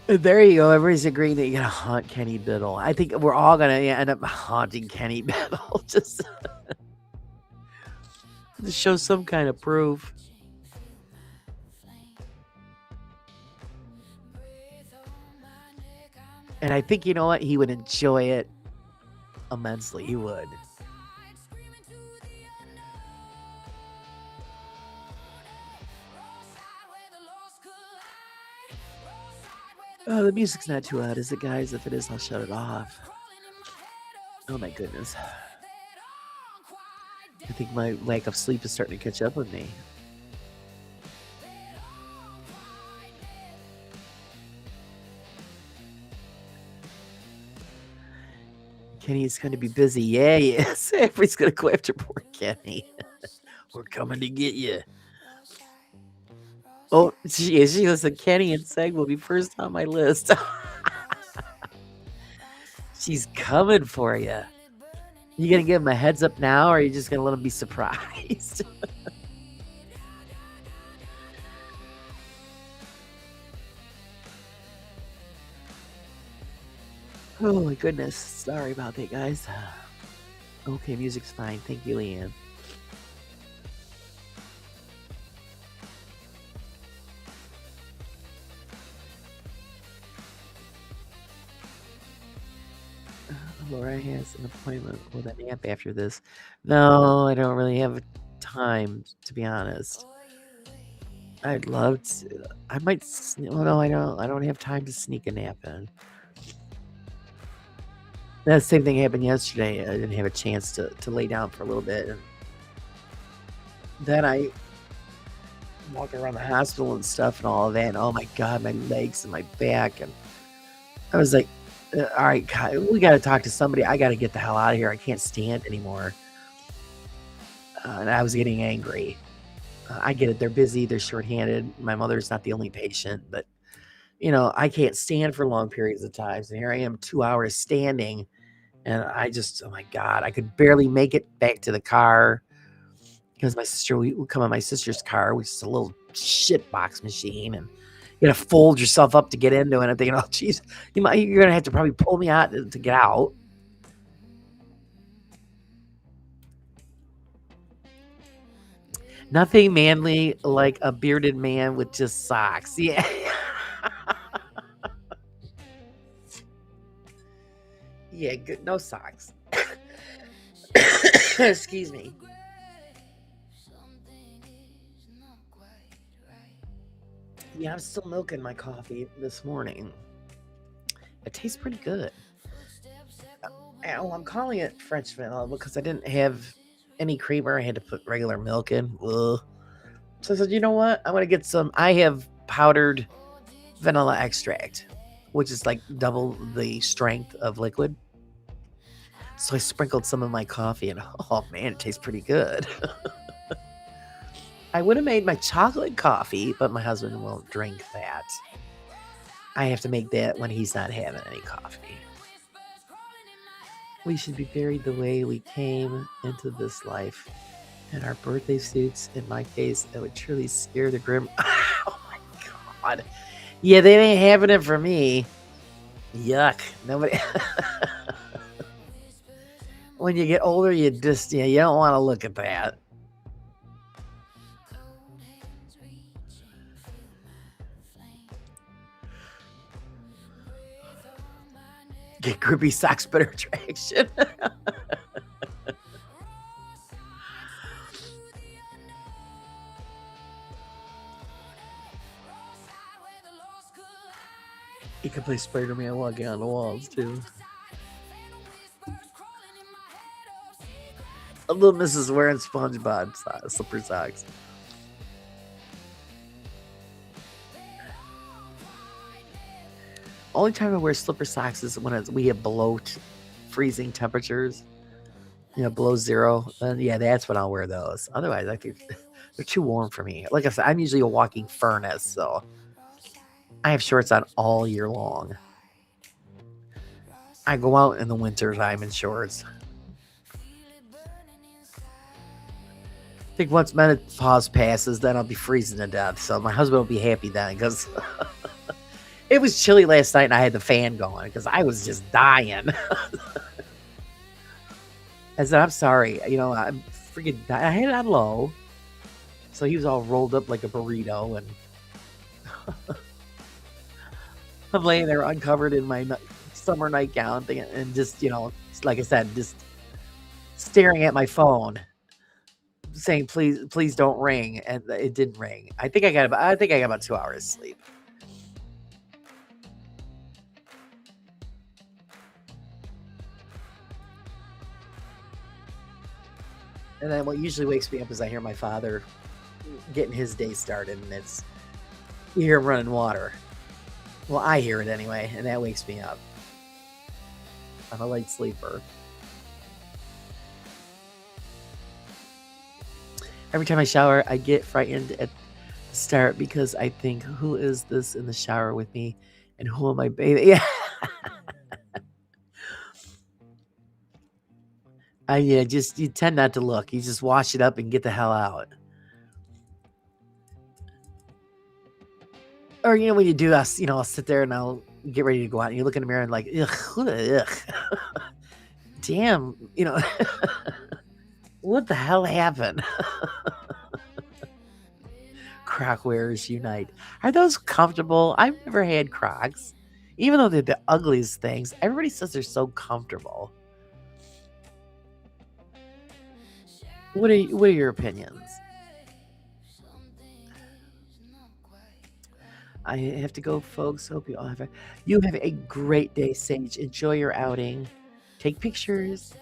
There you go. Everybody's agreeing that you gotta haunt Kenny Biddle. I think we're all gonna end up haunting Kenny Biddle just to show some kind of proof. And I think, you know what? He would enjoy it immensely. He would. Oh, the music's not too loud, is it, guys? If it is, I'll shut it off. Oh my goodness. I think my lack of sleep is starting to catch up with me. Kenny's going to be busy. Yeah, yes. Everybody's going to go after poor Kenny. We're coming to get you. Oh, she listen, Kenny and Seg will be first on my list. She's coming for you. You gonna give him a heads up now, or are you just gonna let him be surprised? Oh my goodness. Sorry about that, guys. Okay, music's fine. Thank you, Leanne. Laura has an appointment with a nap after this. No, I don't really have time, to be honest. I'd love to. I might. Well, no, I don't. I don't have time to sneak a nap in. That same thing happened yesterday. I didn't have a chance to lay down for a little bit, and then I walked around the hospital and stuff and all of that. And oh my god, my legs and my back, and I was like, all right, God, we got to talk to somebody. I got to get the hell out of here. I can't stand anymore. And I was getting angry. I get it. They're busy. They're shorthanded. My mother's not the only patient, but I can't stand for long periods of times. And here I am, 2 hours standing, and I just, oh my god, I could barely make it back to the car because my sister, we would come in my sister's car, which is a little shit box machine, and you gotta fold yourself up to get into it. And I'm thinking, oh geez, you're gonna have to probably pull me out to get out. Nothing manly like a bearded man with just socks. Yeah. Yeah, good. No socks. Excuse me. Yeah, I'm still milking my coffee this morning. It tastes pretty good. I'm calling it French vanilla because I didn't have any creamer. I had to put regular milk in. Ugh. So I said, you know what? I'm going to get some. I have powdered vanilla extract, which is like double the strength of liquid. So I sprinkled some in my coffee, and oh man, it tastes pretty good. I would have made my chocolate coffee, but my husband won't drink that. I have to make that when he's not having any coffee. We should be buried the way we came into this life. In our birthday suits. In my case, it would truly scare the grim. Oh my god. Yeah, they ain't having it for me. Yuck. Nobody. When you get older, you just, you don't want to look at that. Get grippy socks better traction. You can play Spider-Man walking on the walls too. A little Mrs. wearing SpongeBob slipper socks. Only time I wear slipper socks is when we have below freezing temperatures, below zero. Then yeah, that's when I'll wear those. Otherwise, I think they're too warm for me. Like I said, I'm usually a walking furnace, so I have shorts on all year long. I go out in the winter time in shorts. I think once menopause passes, then I'll be freezing to death. So my husband will be happy then because it was chilly last night and I had the fan going because I was just dying. I said, I'm sorry. I'm freaking I had it on low. So he was all rolled up like a burrito. And I'm laying there uncovered in my summer nightgown thing, and just, like I said, just staring at my phone saying, please don't ring. And it didn't ring. I think I got about 2 hours sleep. And then what usually wakes me up is I hear my father getting his day started, and you hear him running water. Well, I hear it anyway, and that wakes me up. I'm a light sleeper. Every time I shower, I get frightened at the start because I think, who is this in the shower with me? And who am I bathing? Yeah. You tend not to look. You just wash it up and get the hell out. Or, when you do, I'll sit there and I'll get ready to go out, and you look in the mirror and like, ugh. Damn, what the hell happened? Croc wearers unite. Are those comfortable? I've never had Crocs. Even though they're the ugliest things, everybody says they're so comfortable. What are your opinions? I have to go, folks. Hope you have a great day, Sage. Enjoy your outing. Take pictures.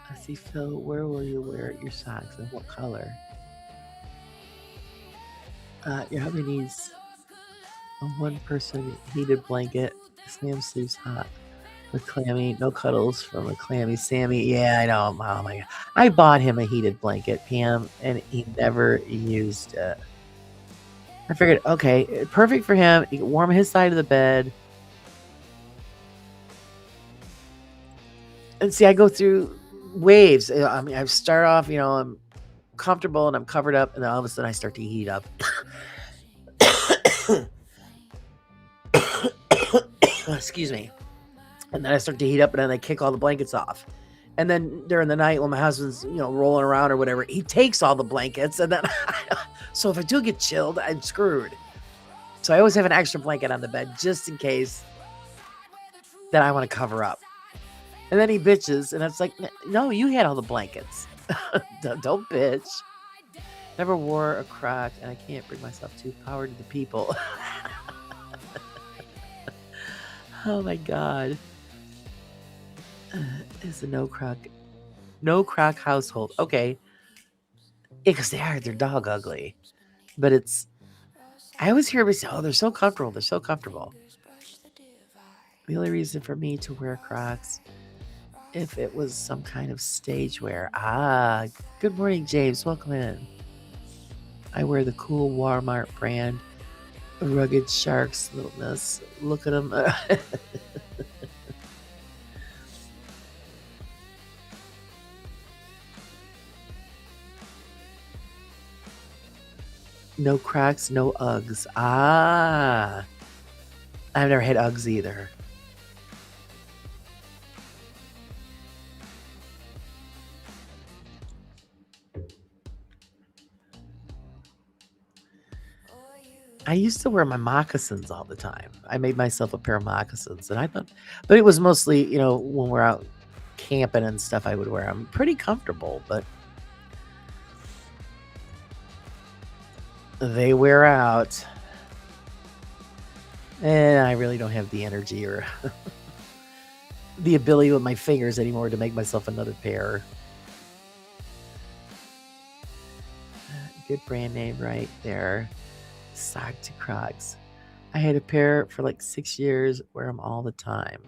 I see, Phil. Where will you wear your socks and what color? Your hubby needs a one-person heated blanket. Sam sleeps hot with Clammy. No cuddles from a Clammy Sammy. Yeah, I know. Oh my god. I bought him a heated blanket, Pam, and he never used it. I figured, okay, perfect for him. He can warm his side of the bed. And see, I go through waves. I mean, I start off, I'm comfortable and I'm covered up, and then all of a sudden I start to heat up. Excuse me. And then I start to heat up, and then I kick all the blankets off. And then during the night when my husband's, rolling around or whatever, he takes all the blankets, and then so if I do get chilled, I'm screwed. So I always have an extra blanket on the bed just in case that I want to cover up. And then he bitches, and it's like, no, you had all the blankets. Don't bitch. Never wore a crock, and I can't bring myself to. Power to the people. Oh my god. It's a no crock household. Okay. Yeah, because they're dog ugly. But I always hear everybody say, oh, they're so comfortable. They're so comfortable. The only reason for me to wear Crocs, if it was some kind of stage wear. Ah, good morning, James. Welcome in. I wear the cool Walmart brand rugged sharks littleness. Look at them. No Crocs, no Uggs. Ah, I've never had Uggs either. I used to wear my moccasins all the time. I made myself a pair of moccasins, and I thought, but it was mostly, when we're out camping and stuff, I would wear them. Pretty comfortable, but they wear out. And I really don't have the energy or the ability with my fingers anymore to make myself another pair. Good brand name right there. Sock to Crocs. I had a pair for like 6 years, wear them all the time.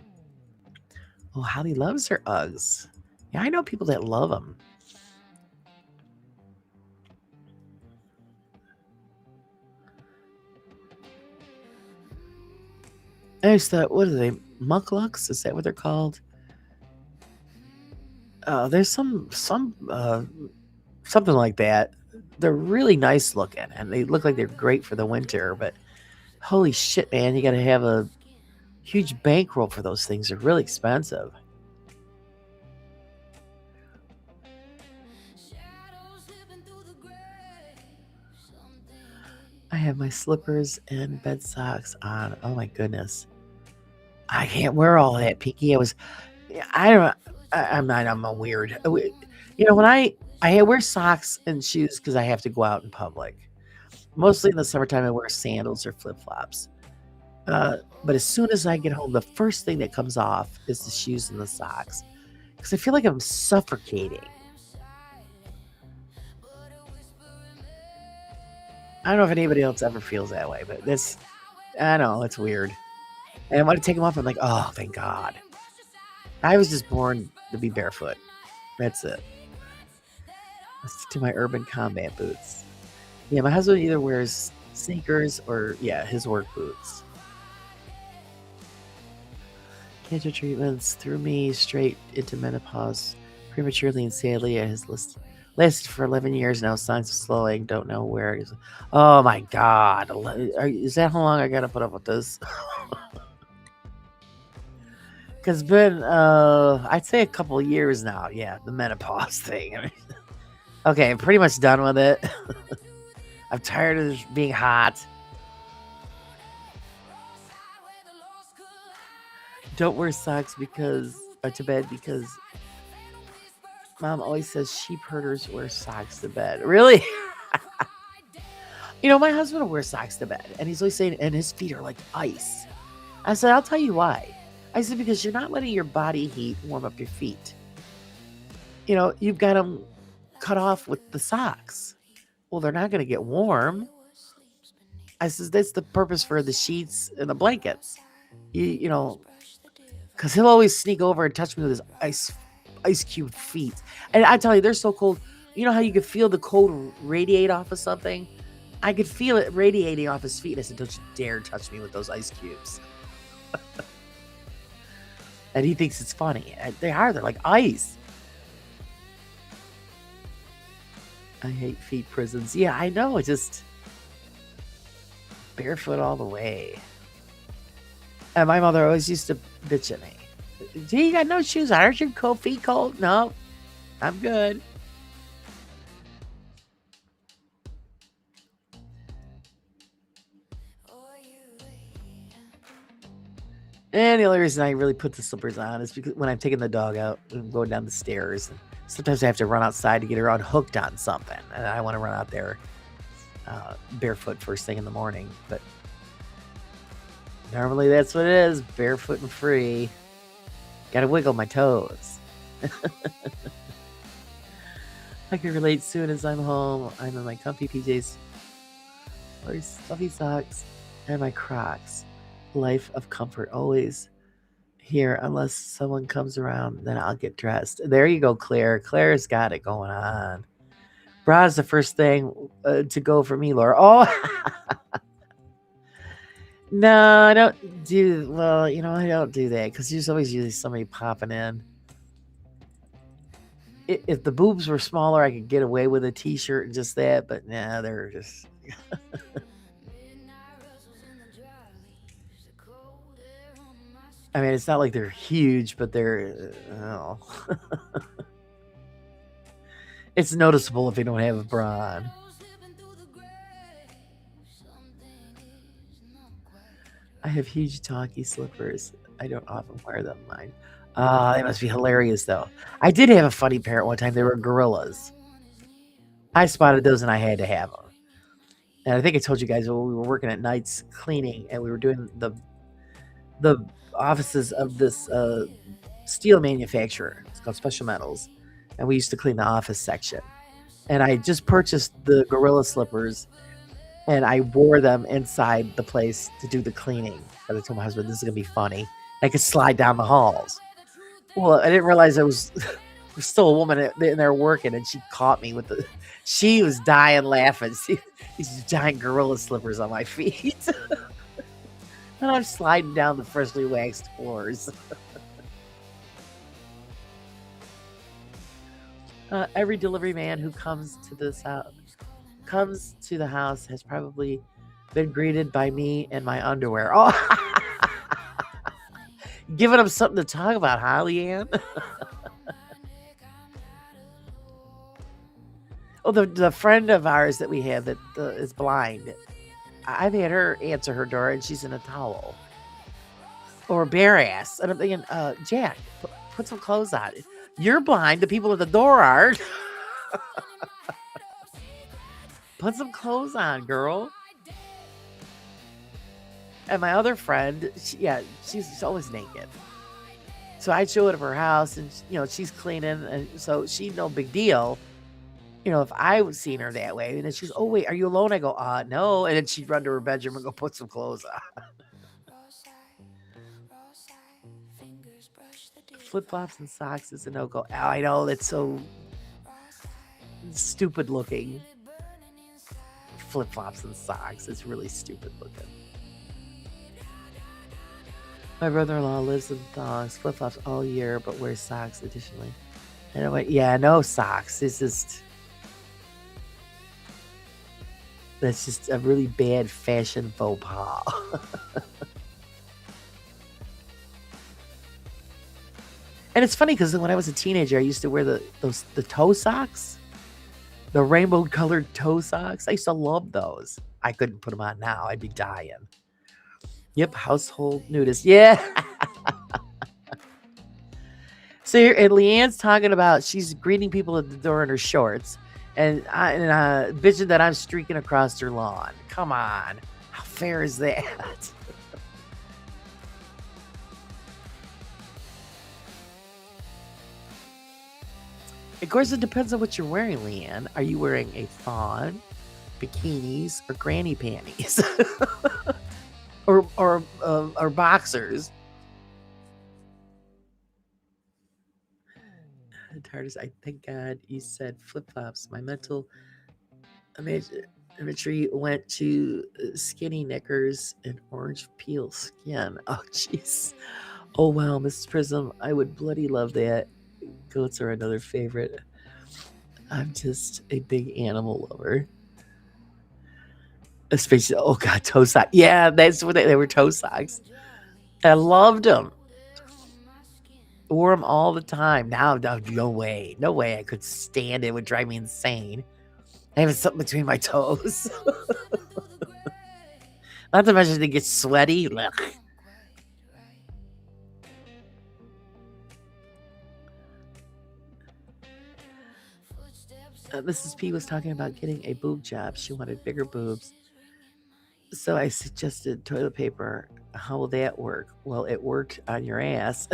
Oh, Holly loves her Uggs. Yeah, I know people that love them. I just thought, what are they? Mucklucks? Is that what they're called? There's something like that. They're really nice looking, and they look like they're great for the winter. But holy shit, man, you got to have a huge bankroll for those things. They're really expensive. I have my slippers and bed socks on. Oh my goodness. I can't wear all that, Pinky. I don't, I'm a weird. When I wear socks and shoes because I have to go out in public. Mostly in the summertime, I wear sandals or flip flops. But as soon as I get home, the first thing that comes off is the shoes and the socks because I feel like I'm suffocating. I don't know if anybody else ever feels that way, but I know, it's weird. And when I take them off, I'm like, oh, thank God. I was just born to be barefoot. That's it. Let's stick to my urban combat boots. Yeah, my husband either wears sneakers or, his work boots. Cancer treatments threw me straight into menopause prematurely and sadly. It has lasted for 11 years now. Signs of slowing. Don't know where it is. Oh my God. Is that how long I got to put up with this? Cause been I'd say a couple of years now. Yeah, the menopause thing. I mean, okay, I'm pretty much done with it. I'm tired of this being hot. Don't wear socks because or to bed because mom always says sheep herders wear socks to bed. Really? My husband will wear socks to bed, and he's always saying, and his feet are like ice. I said, I'll tell you why. I said, because you're not letting your body heat warm up your feet. You've got them cut off with the socks. Well, they're not going to get warm. I says, that's the purpose for the sheets and the blankets. You know, because he'll always sneak over and touch me with his ice cube feet. And I tell you, they're so cold. You know how you could feel the cold radiate off of something? I could feel it radiating off his feet. I said, don't you dare touch me with those ice cubes. And he thinks it's funny. They are. They're like ice. I hate feet prisons. Yeah, I know. Just barefoot all the way. And my mother always used to bitch at me. Gee, you got no shoes on. Aren't your feet cold? No, I'm good. And the only reason I really put the slippers on is because when I'm taking the dog out and going down the stairs, and sometimes I have to run outside to get her unhooked on something, and I want to run out there barefoot first thing in the morning. But normally that's what it is, barefoot and free. Gotta wiggle my toes. I can relate soon as I'm home. I'm in my comfy PJs or stuffy socks and my Crocs. Life of comfort always here unless someone comes around, then I'll get dressed. There you go, Claire. Claire's got it going on. Bra's the first thing to go for me, Laura. Oh, no, I don't do well. I don't do that because there's always usually somebody popping in. If the boobs were smaller, I could get away with a t-shirt and just that. But nah, they're just. I mean, it's not like they're huge, but they're. Oh. It's noticeable if they don't have a bra on. I have huge talkie slippers. I don't often wear them. Mine. They must be hilarious, though. I did have a funny pair at one time. They were gorillas. I spotted those and I had to have them. And I think I told you guys when we were working at nights cleaning and we were doing the offices of this steel manufacturer. It's called Special Metals. And we used to clean the office section. And I just purchased the gorilla slippers and I wore them inside the place to do the cleaning. And I told my husband, this is going to be funny. I could slide down the halls. Well, I didn't realize there was still a woman in there working, and she caught me with the. She was dying laughing. See these giant gorilla slippers on my feet. And I'm sliding down the freshly waxed floors. Every delivery man who comes to the house has probably been greeted by me in my underwear. Oh, giving them something to talk about, huh, Leanne? Oh, the friend of ours that we have that is blind. I've had her answer her door, and she's in a towel or bare ass. And I'm thinking, Jack, put some clothes on. You're blind. The people at the door aren't. Put some clothes on, girl. And my other friend, she's always naked. So I'd show it at her house, and she's cleaning, and so she's no big deal. If I was seeing her that way, and then she's, oh wait, are you alone? I go, no, and then she'd run to her bedroom and go put some clothes on. Flip flops and socks is a no go. Oh, I know that's so stupid looking. Flip flops and socks. It's really stupid looking. My brother-in-law lives in thongs, flip flops all year, but wears socks additionally. And I'm like, yeah, no socks. That's just a really bad fashion faux pas. And it's funny because when I was a teenager, I used to wear the toe socks, the rainbow colored toe socks. I used to love those. I couldn't put them on now. I'd be dying. Yep, household nudist. Yeah. So here, and Leanne's talking about she's greeting people at the door in her shorts, and bitching that I'm streaking across her lawn. Come on, how fair is that? Of course, it depends on what you're wearing, Leanne. Are you wearing a fawn, bikinis, or granny panties, or boxers? TARDIS, I thank God you said flip flops. My mental imagery went to skinny knickers and orange peel skin. Oh, jeez. Oh, wow, Mrs. Prism, I would bloody love that. Goats are another favorite. I'm just a big animal lover. Especially, oh God, toe socks. Yeah, that's what they were, toe socks. I loved them. Wore them all the time. Now, no way. No way I could stand it. It would drive me insane. Having something between my toes. Not to mention they get sweaty. Ugh. Mrs. P was talking about getting a boob job. She wanted bigger boobs. So I suggested toilet paper. How will that work? Well, it worked on your ass.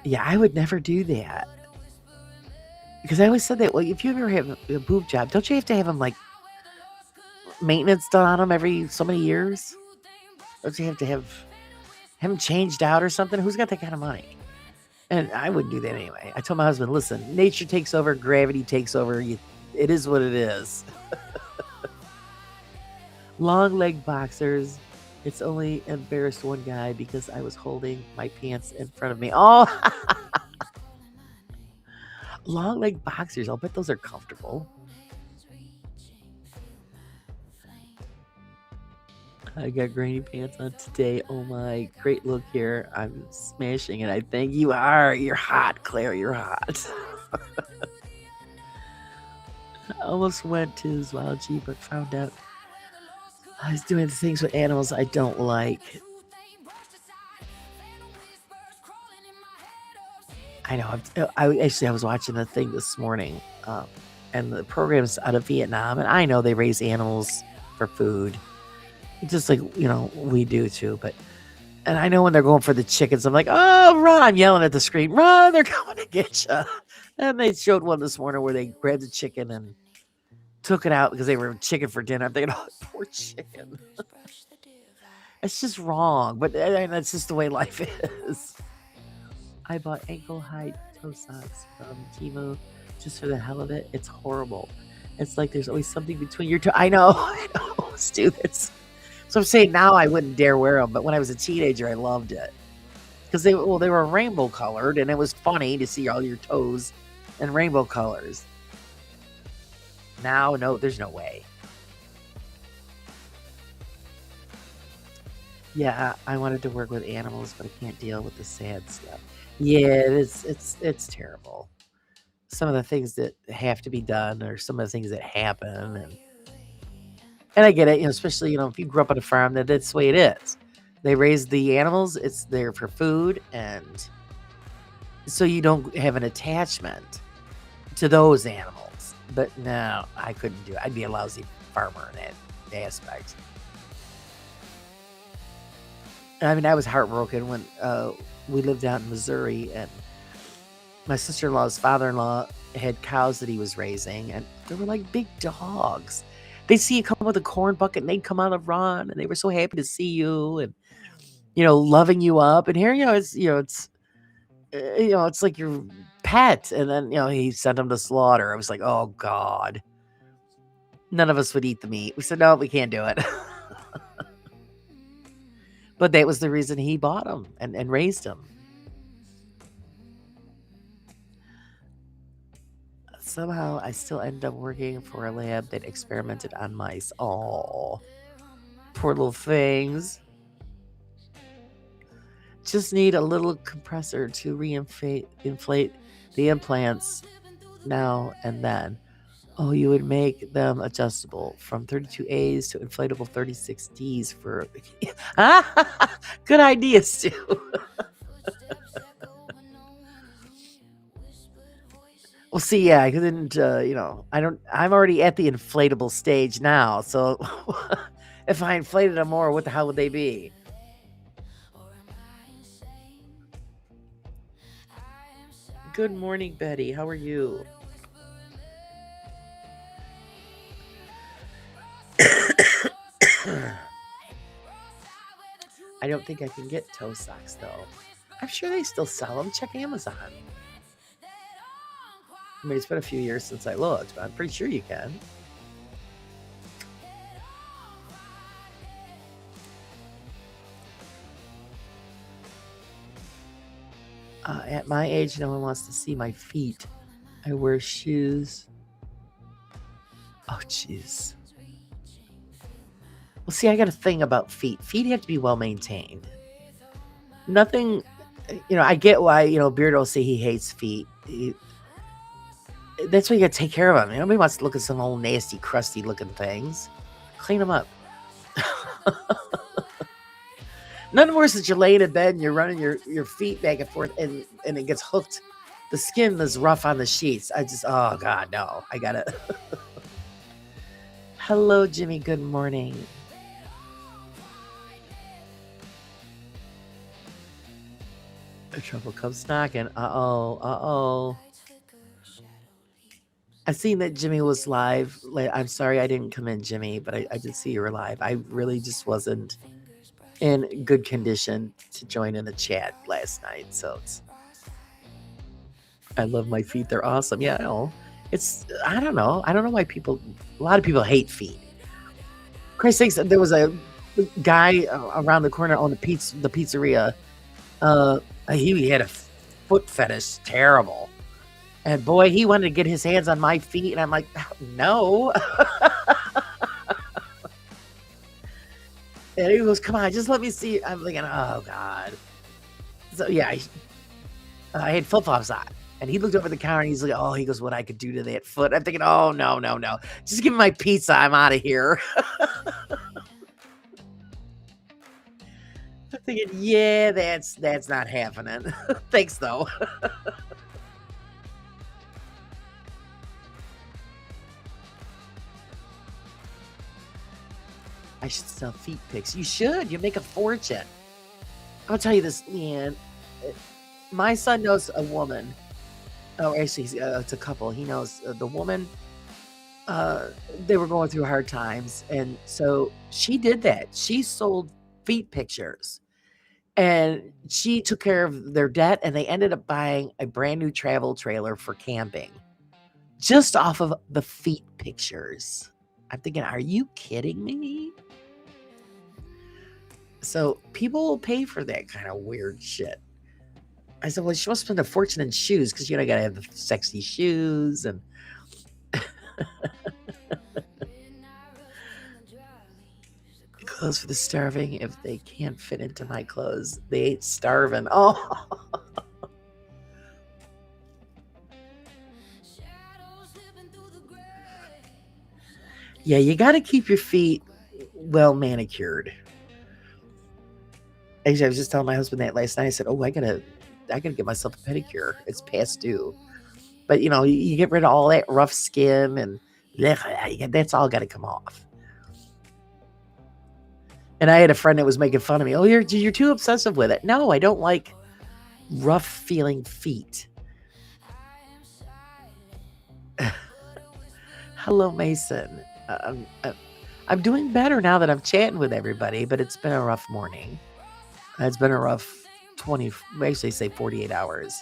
Yeah, I would never do that. Because I always said that, well, if you ever have a boob job, don't you have to have them like maintenance done on them every so many years? Don't you have to have them changed out or something? Who's got that kind of money? And I wouldn't do that anyway. I told my husband, listen, nature takes over, gravity takes over. It is what it is. Long leg boxers. It's only embarrassed one guy because I was holding my pants in front of me. Oh, long leg boxers. I'll bet those are comfortable. I got granny pants on today. Oh my, great look here. I'm smashing it. I think you are. You're hot, Claire. You're hot. I almost went to zoology, but found out I was doing things with animals I don't like. I know. I was watching a thing this morning, and the program's out of Vietnam, and I know they raise animals for food, just like we do too. And I know when they're going for the chickens, I'm like, oh, run! I'm yelling at the screen, run! They're coming to get you. And they showed one this morning where they grabbed the chicken and took it out because they were chicken for dinner. I'm thinking, oh, poor chicken. It's just wrong, but that's just the way life is. I bought ankle high toe socks from Timo just for the hell of it. It's horrible. It's like there's always something between your toes. I know, stupid. So I'm saying now I wouldn't dare wear them, but when I was a teenager, I loved it because they were rainbow colored, and it was funny to see all your toes in rainbow colors. Now, no, there's no way. Yeah, I wanted to work with animals, but I can't deal with the sad stuff. Yeah, it's terrible. Some of the things that have to be done, or some of the things that happen, and I get it, especially if you grew up on a farm, that's the way it is. They raise the animals; it's there for food, and so you don't have an attachment to those animals. But no, I couldn't do it. I'd be a lousy farmer in that aspect. I mean, I was heartbroken when we lived out in Missouri, and my sister-in-law's father-in-law had cows that he was raising, and they were like big dogs. They'd see you come with a corn bucket, and they'd come on a run, and they were so happy to see you, and loving you up. And here, it's like your pet. And then he sent them to slaughter. I was like, oh God. None of us would eat the meat. We said, no, we can't do it. But that was the reason he bought them and raised them. Somehow I still ended up working for a lab that experimented on mice. Oh, Poor little things. Just need a little compressor to inflate the implants now and then. Oh, you would make them adjustable from 32As to inflatable 36Ds for... Good ideas, too. Well, see, yeah, I couldn't, I'm already at the inflatable stage now, so if I inflated them more, what the hell would they be? Good morning, Betty. How are you? I don't think I can get toe socks, though. I'm sure they still sell them. Check Amazon. I mean, it's been a few years since I looked, but I'm pretty sure you can. At my age, no one wants to see my feet. I wear shoes. Oh, jeez. Well, see, I got a thing about feet. Feet have to be well maintained. Nothing, I get why, Beardo say he hates feet. That's why you got to take care of them. Nobody wants to look at some old nasty, crusty looking things. Clean them up. Nothing worse than you're laying in bed and you're running your feet back and forth and it gets hooked. The skin is rough on the sheets. Oh God, no. I gotta. Hello, Jimmy. Good morning. The trouble comes knocking. Uh-oh. I seen that Jimmy was live. I'm sorry I didn't come in, Jimmy, but I did see you were live. I really just wasn't in good condition to join in the chat last night. So I love my feet. They're awesome. Yeah, I know. I don't know. I don't know why a lot of people hate feet. Christ sakes, there was a guy around the corner on the pizzeria. He had a foot fetish. Terrible. And boy, he wanted to get his hands on my feet. And I'm like, no. And he goes, come on, just let me see. I'm thinking, oh, God. So, yeah, I had flip-flops on. And he looked over the counter and he's like, oh, he goes, what I could do to that foot. I'm thinking, oh, no. Just give me my pizza. I'm out of here. I'm thinking, yeah, that's not happening. Thanks, though. I should sell feet pics. You should. You make a fortune. I'll tell you this, Leanne. My son knows a woman. Oh, actually, it's a couple. He knows the woman. They were going through hard times. And so she did that. She sold feet pictures. And she took care of their debt. And they ended up buying a brand new travel trailer for camping. Just off of the feet pictures. I'm thinking, are you kidding me? So people will pay for that kind of weird shit. I said, well, she must spend a fortune in shoes because, you got to have the sexy shoes and... Clothes for the starving. If they can't fit into my clothes, they ain't starving. Oh. Yeah, you got to keep your feet well manicured. Actually, I was just telling my husband that last night. I said, oh, I gotta get myself a pedicure. It's past due. But, you get rid of all that rough skin and that's all got to come off. And I had a friend that was making fun of me. Oh, you're too obsessive with it. No, I don't like rough feeling feet. Hello, Mason. I'm doing better now that I'm chatting with everybody, but it's been a rough morning. It's been a rough 48 hours.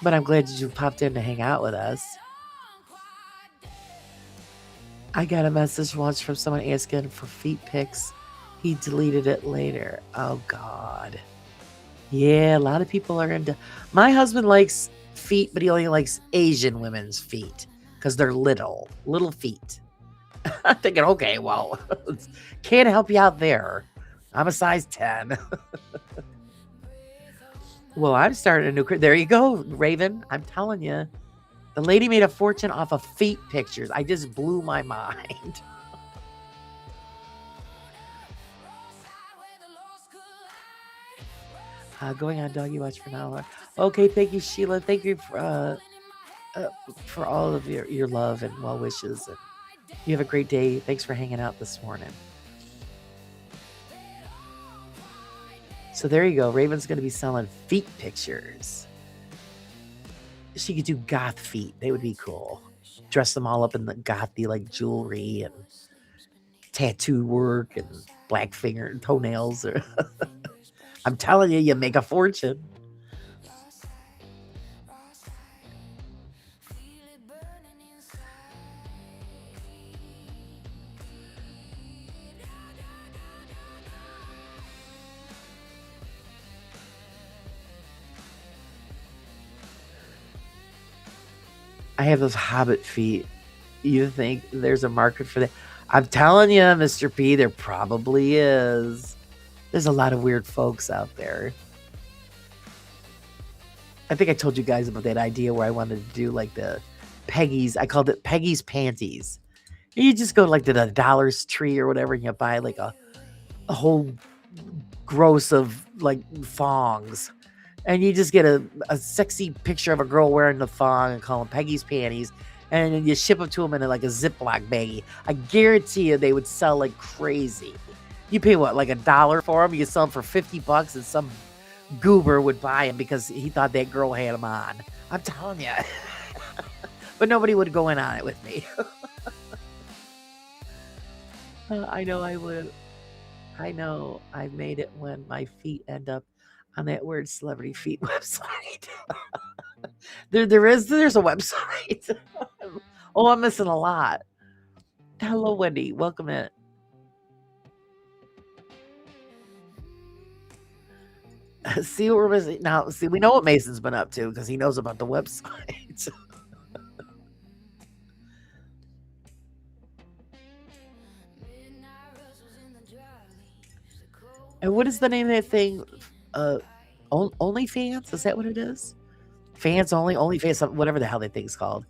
But I'm glad you popped in to hang out with us. I got a message once from someone asking for feet pics. He deleted it later. Oh, God. Yeah, a lot of people are into... My husband likes feet, but he only likes Asian women's feet because they're little feet. I'm thinking, okay, well, can't help you out there. I'm a size 10. Well, I'm starting a new career. There you go, Raven. I'm telling you. The lady made a fortune off of feet pictures. I just blew my mind. Going on doggy watch for now. Okay, thank you, Sheila. Thank you for all of your love and well wishes. And you have a great day. Thanks for hanging out this morning. So there you go. Raven's going to be selling feet pictures. She could do goth feet. They would be cool. Dress them all up in the gothy like jewelry and tattoo work and black finger toenails. I'm telling you, you make a fortune. I have those hobbit feet. You think there's a market for that? I'm telling you, Mr. P, there probably is. There's a lot of weird folks out there. I think I told you guys about that idea where I wanted to do like the Peggy's. I called it Peggy's Panties. You just go like to the Dollar's Tree or whatever, and you buy like a whole gross of like thongs. And you just get a sexy picture of a girl wearing the thong and call them Peggy's Panties. And then you ship them to them in like a Ziploc baggie. I guarantee you they would sell like crazy. You pay what, like $1 for them? You sell them for $50 and some goober would buy them because he thought that girl had them on. I'm telling you. But nobody would go in on it with me. I know I would. I know I've made it when my feet end up on that weird celebrity feet website. There's a website. Oh, I'm missing a lot. Hello, Wendy. Welcome in. See what we're missing now. See, we know what Mason's been up to because he knows about the website. And what is the name of that thing? OnlyFans? Is that what it is? Fans only, OnlyFans, whatever the hell that thing's called.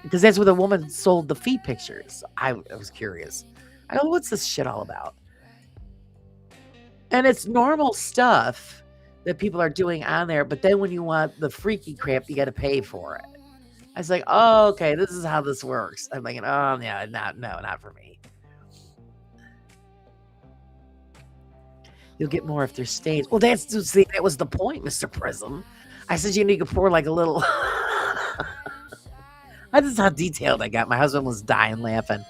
Because that's where the woman sold the feet pictures. I was curious. I go, what's this shit all about? And it's normal stuff that people are doing on there, but then when you want the freaky crap, you got to pay for it. I was like, oh, okay, this is how this works. I'm like, oh, yeah, not for me. You'll get more if there's stains. Well, that was the point, Mr. Prism. I said you need to pour like a little. This is how detailed I got. My husband was dying laughing.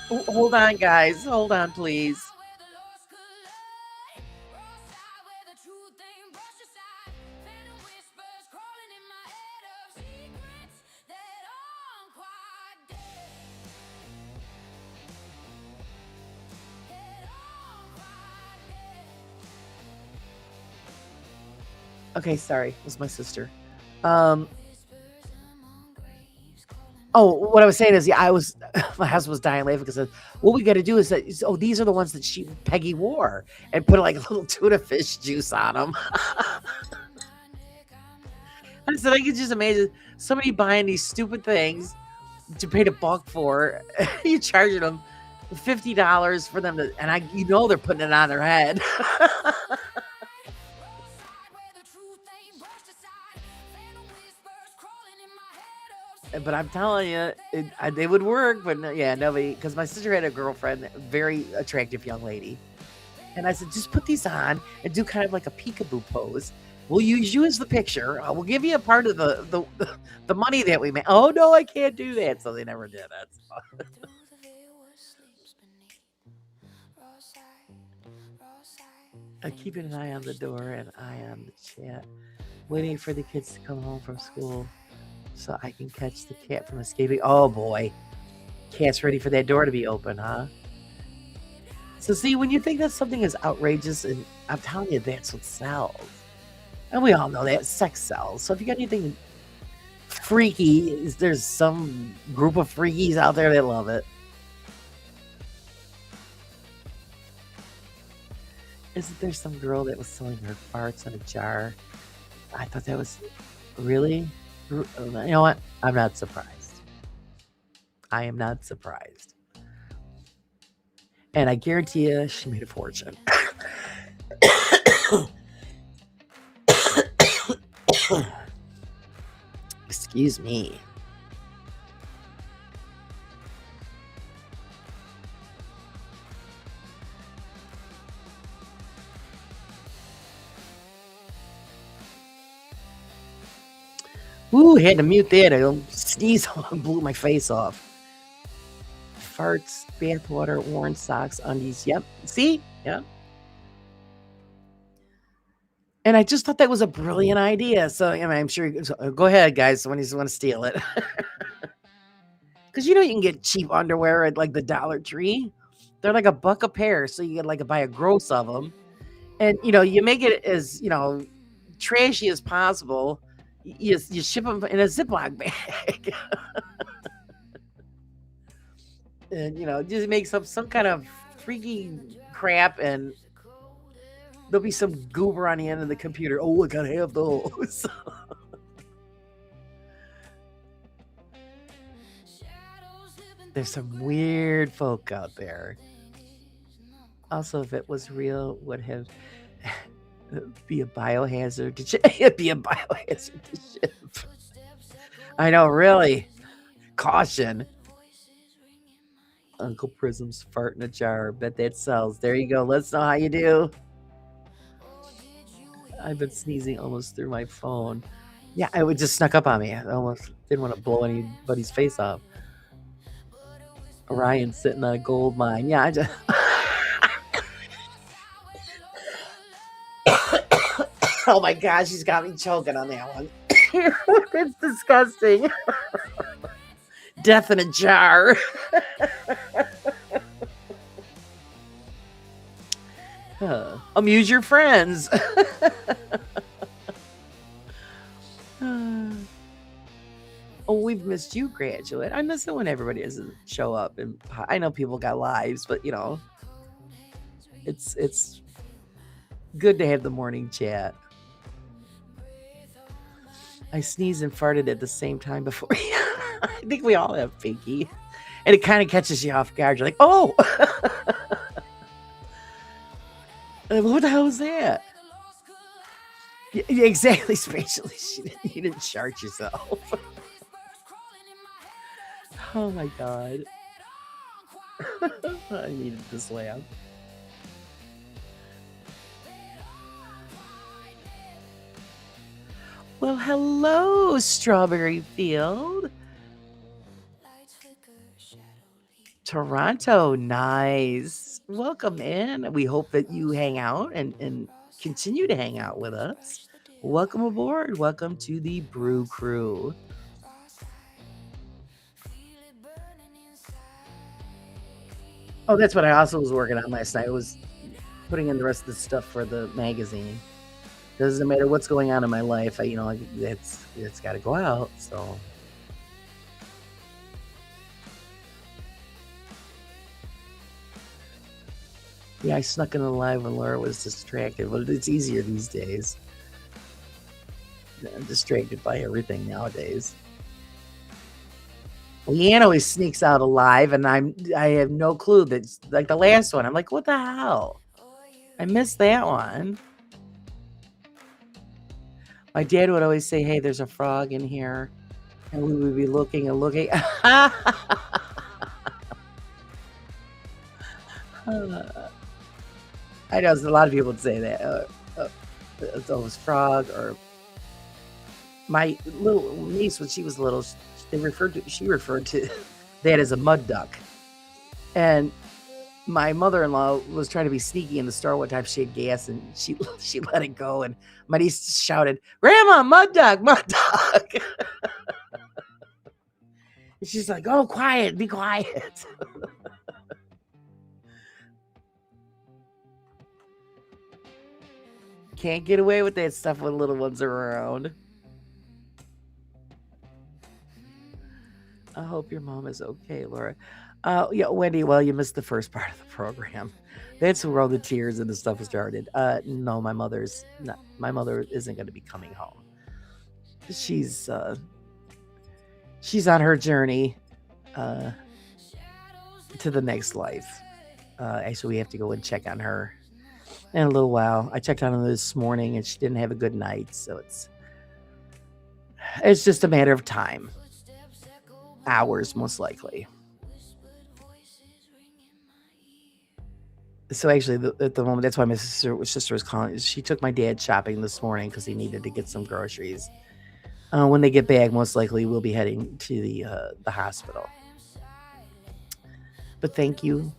Hold on, guys. Hold on, please. Okay, sorry. It was my sister. Oh, what I was saying is, yeah, my husband was dying laughing because what we got to do is that, these are the ones that Peggy wore, and put like a little tuna fish juice on them. I said, I could just imagine somebody buying these stupid things to pay $1 for. You charging them $50 for them to, and they're putting it on their head. But I'm telling you, they would work. But yeah, nobody, because my sister had a girlfriend, very attractive young lady. And I said, just put these on and do kind of like a peekaboo pose. We'll use you as the picture. We'll give you a part of the money that we made. Oh, no, I can't do that. So they never did it. I'm keeping an eye on the door and an eye on the chat, waiting for the kids to come home from school so I can catch the cat from escaping. Oh, boy. Cat's ready for that door to be open, huh? So, see, when you think that something is outrageous, and I'm telling you, that's what sells. And we all know that sex sells. So if you got anything freaky. There's some group of freakies out there that love it. Isn't there some girl that was selling her farts in a jar? I thought that was really. You know what? I'm not surprised. I am not surprised. And I guarantee you, she made a fortune. Excuse me. Ooh, had to mute that. I sneezed and blew my face off. Farts, bathwater, worn socks, undies. Yep. See? Yep. And I just thought that was a brilliant idea. So, I mean, I'm sure. Go ahead, guys. When you want to steal it, because you can get cheap underwear at like the Dollar Tree. They're like $1 a pair, so you get buy a gross of them, and you make it as trashy as possible. You ship them in a Ziploc bag, and just make some kind of freaky crap, and there'll be some goober on the end of the computer. Oh, I gotta have those. There's some weird folk out there. Also, if it was real, would have be a biohazard to ship. It'd be a biohazard to ship. I know, really. Caution. Uncle Prism's fart in a jar. Bet that sells. There you go. Let's know how you do. I've been sneezing almost through my phone. Yeah, it would just snuck up on me. I almost didn't want to blow anybody's face off. Orion's sitting on a gold mine. Yeah, I just. Oh my gosh, she's got me choking on that one. It's disgusting. Death in a jar. Amuse your friends. Oh, we've missed you, graduate. I miss it when everybody doesn't show up. And I know people got lives, but it's good to have the morning chat. I sneezed and farted at the same time before. I think we all have pinky, and it kind of catches you off guard. You're like, oh, what the hell was that? Yeah, exactly. Spatially, you didn't chart yourself. Oh my god. I needed this laugh. Well, hello, Strawberry Field. Toronto, nice. Welcome in. We hope that you hang out and continue to hang out with us. Welcome aboard. Welcome to the Brew Crew. Oh, that's what I also was working on last night. I was putting in the rest of the stuff for the magazine. Doesn't matter what's going on in my life. It's got to go out. So. Yeah, I snuck in the live when Laura was distracted, but it's easier these days. I'm distracted by everything nowadays. Leanne always sneaks out alive, and I have no clue that, like the last one. I'm like, what the hell? I missed that one. My dad would always say, "Hey, there's a frog in here," and we would be looking and looking. I know a lot of people would say that. It was frog, or my little niece when she was little. She referred to that as a mud duck, and my mother-in-law was trying to be sneaky in the store one time. She had gas and she let it go, and my niece shouted, "Grandma, mud duck, mud duck!" And she's like, "Oh, quiet, be quiet." Can't get away with that stuff when little ones are around. I hope your mom is okay, Laura. Yeah, Wendy. Well, you missed the first part of the program. That's where all the tears and the stuff started. No, my mother's not. My mother isn't going to be coming home. She's uh, she's on her journey uh, to the next life. Actually, we have to go and check on her in a little while. I checked on her this morning, and she didn't have a good night, so it's just a matter of time, hours most likely. So actually, at the moment, that's why my sister was calling. She took my dad shopping this morning because he needed to get some groceries. When they get back, most likely we'll be heading to the hospital. But thank you.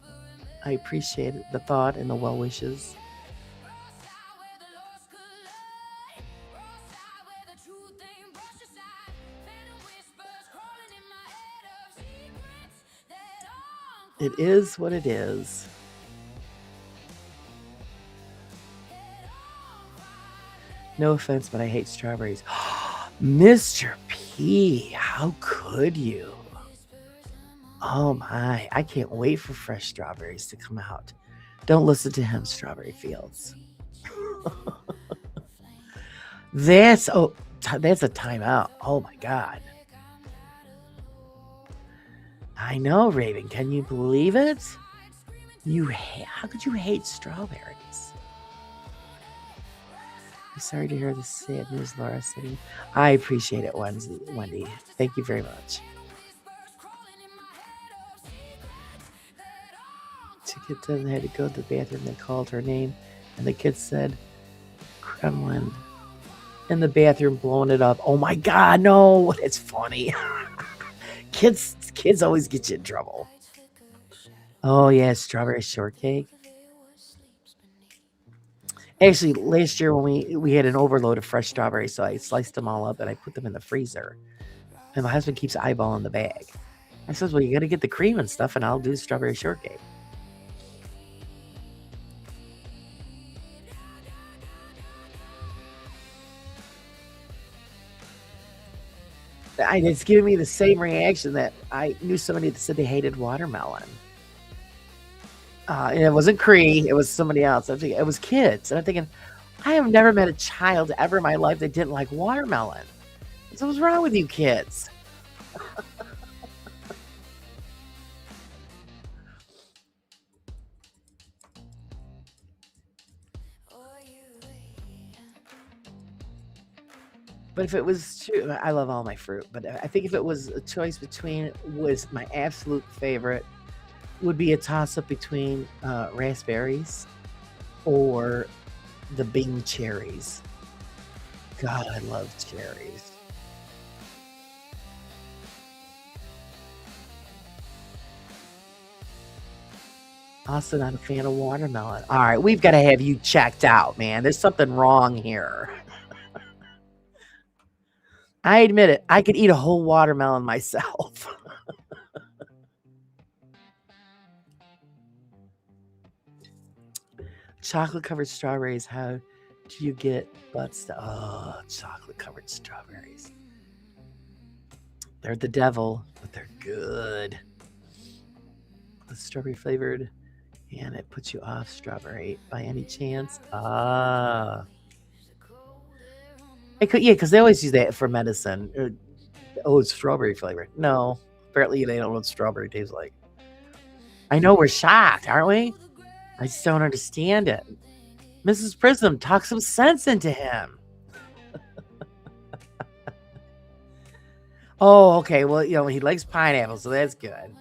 I appreciate the thought and the well wishes. It is what it is. No offense, but I hate strawberries. Mr. P, how could you? Oh my, I can't wait for fresh strawberries to come out. Don't listen to him, Strawberry Fields. that's a timeout. Oh my god. I know, Raven. Can you believe it? How could you hate strawberries? I'm sorry to hear the sad news, Laura City. I appreciate it, Wendy. Thank you very much. To get them, they had to go to the bathroom. They called her name, and the kid said, Kremlin. In the bathroom, blowing it up. Oh my God, no! It's funny. Kids always get you in trouble. Oh yeah, strawberry shortcake. Actually, last year when we had an overload of fresh strawberries, so I sliced them all up and I put them in the freezer. And my husband keeps eyeballing the bag. I says, "Well, you got to get the cream and stuff, and I'll do strawberry shortcake." It's giving me the same reaction that I knew somebody that said they hated watermelon. And it wasn't Cree, it was somebody else. I'm thinking it was kids, and I'm thinking, I have never met a child ever in my life that didn't like watermelon. So what's wrong with you kids? But if it was true, I love all my fruit. But I think if it was a choice between, was my absolute favorite would be a toss up between raspberries or the Bing cherries. God, I love cherries. Also, not a fan of watermelon. All right, we've got to have you checked out, man. There's something wrong here. I admit it. I could eat a whole watermelon myself. Chocolate covered strawberries. How do you get butts? Oh, chocolate covered strawberries. They're the devil, but they're good. The strawberry flavored, and it puts you off strawberry by any chance? It could, yeah, because they always use that for medicine. Oh, it's strawberry flavored. No, apparently they don't know what strawberry tastes like. I know we're shocked, aren't we? I just don't understand it. Mrs. Prism, talk some sense into him. Oh, okay. Well, he likes pineapple, so that's good.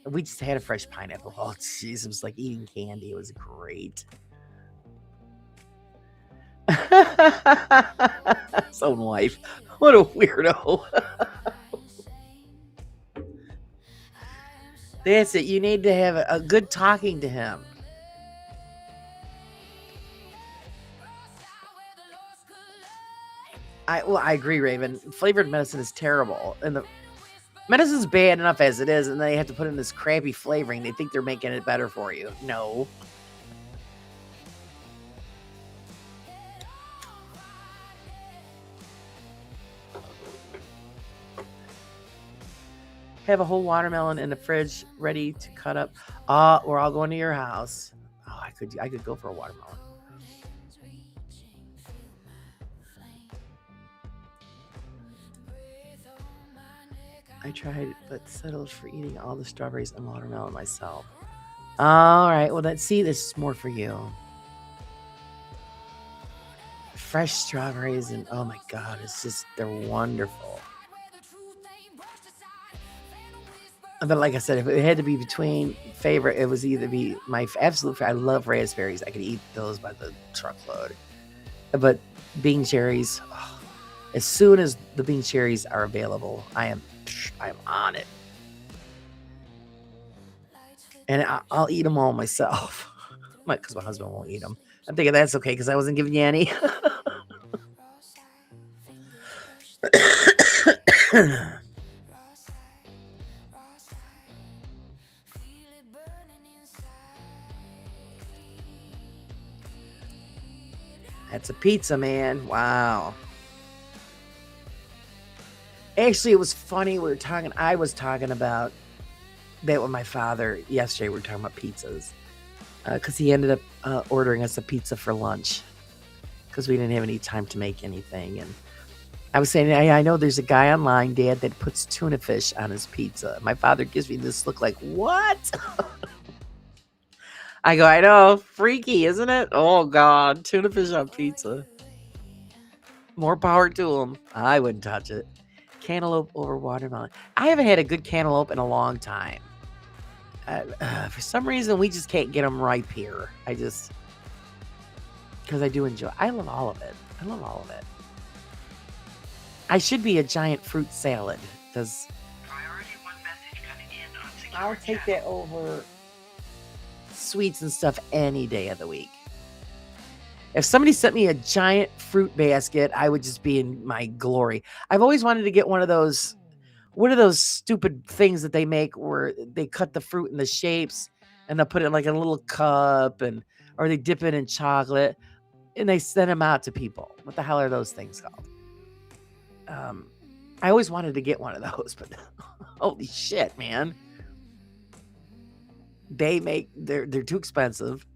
We just had a fresh pineapple. Oh, jeez, it was like eating candy. It was great. His own wife. What a weirdo. That's it. You need to have a good talking to him. I agree, Raven. Flavored medicine is terrible, and the medicine's bad enough as it is, and they have to put in this crappy flavoring. They think they're making it better for you. No. have a whole watermelon in the fridge ready to cut up. We're all going to your house. Oh, I could go for a watermelon. I tried, but settled for eating all the strawberries and watermelon myself. All right. Well, this is more for you. Fresh strawberries and oh my god, they're wonderful. But like I said, if it had to be between favorite, it was either be my absolute favorite. I love raspberries. I could eat those by the truckload. But bean cherries, as soon as the bean cherries are available, I am on it. And I'll eat them all myself. Because my husband won't eat them. I'm thinking that's okay because I wasn't giving you any. That's a pizza, man. Wow. Actually, it was funny. I was talking about that with my father yesterday. We were talking about pizzas. Because he ended up ordering us a pizza for lunch. Because we didn't have any time to make anything. And I was saying, I know there's a guy online, Dad, that puts tuna fish on his pizza. My father gives me this look like, what? I go, I know, freaky, isn't it? Oh, God, tuna fish on pizza. More power to him. I wouldn't touch it. Cantaloupe over watermelon. I haven't had a good cantaloupe in a long time. For some reason, we just can't get them ripe here. Because I do enjoy. I love all of it. I should be a giant fruit salad because I'll take that over sweets and stuff any day of the week. If somebody sent me a giant fruit basket, I would just be in my glory. I've always wanted to get one of those. What are those stupid things that they make where they cut the fruit in the shapes and they'll put it in like a little cup or they dip it in chocolate and they send them out to people. What the hell are those things called? I always wanted to get one of those, but holy shit, man. They're too expensive.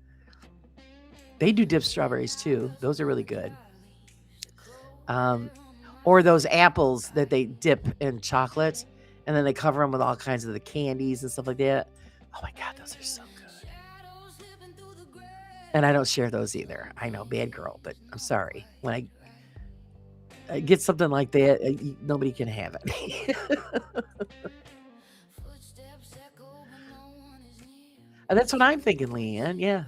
They do dip strawberries too. Those are really good. Or those apples that they dip in chocolate and then they cover them with all kinds of the candies and stuff like that. Oh my God, those are so good. And I don't share those either. I know, bad girl, but I'm sorry. When I get something like that, nobody can have it. And that's what I'm thinking, Leanne. Yeah.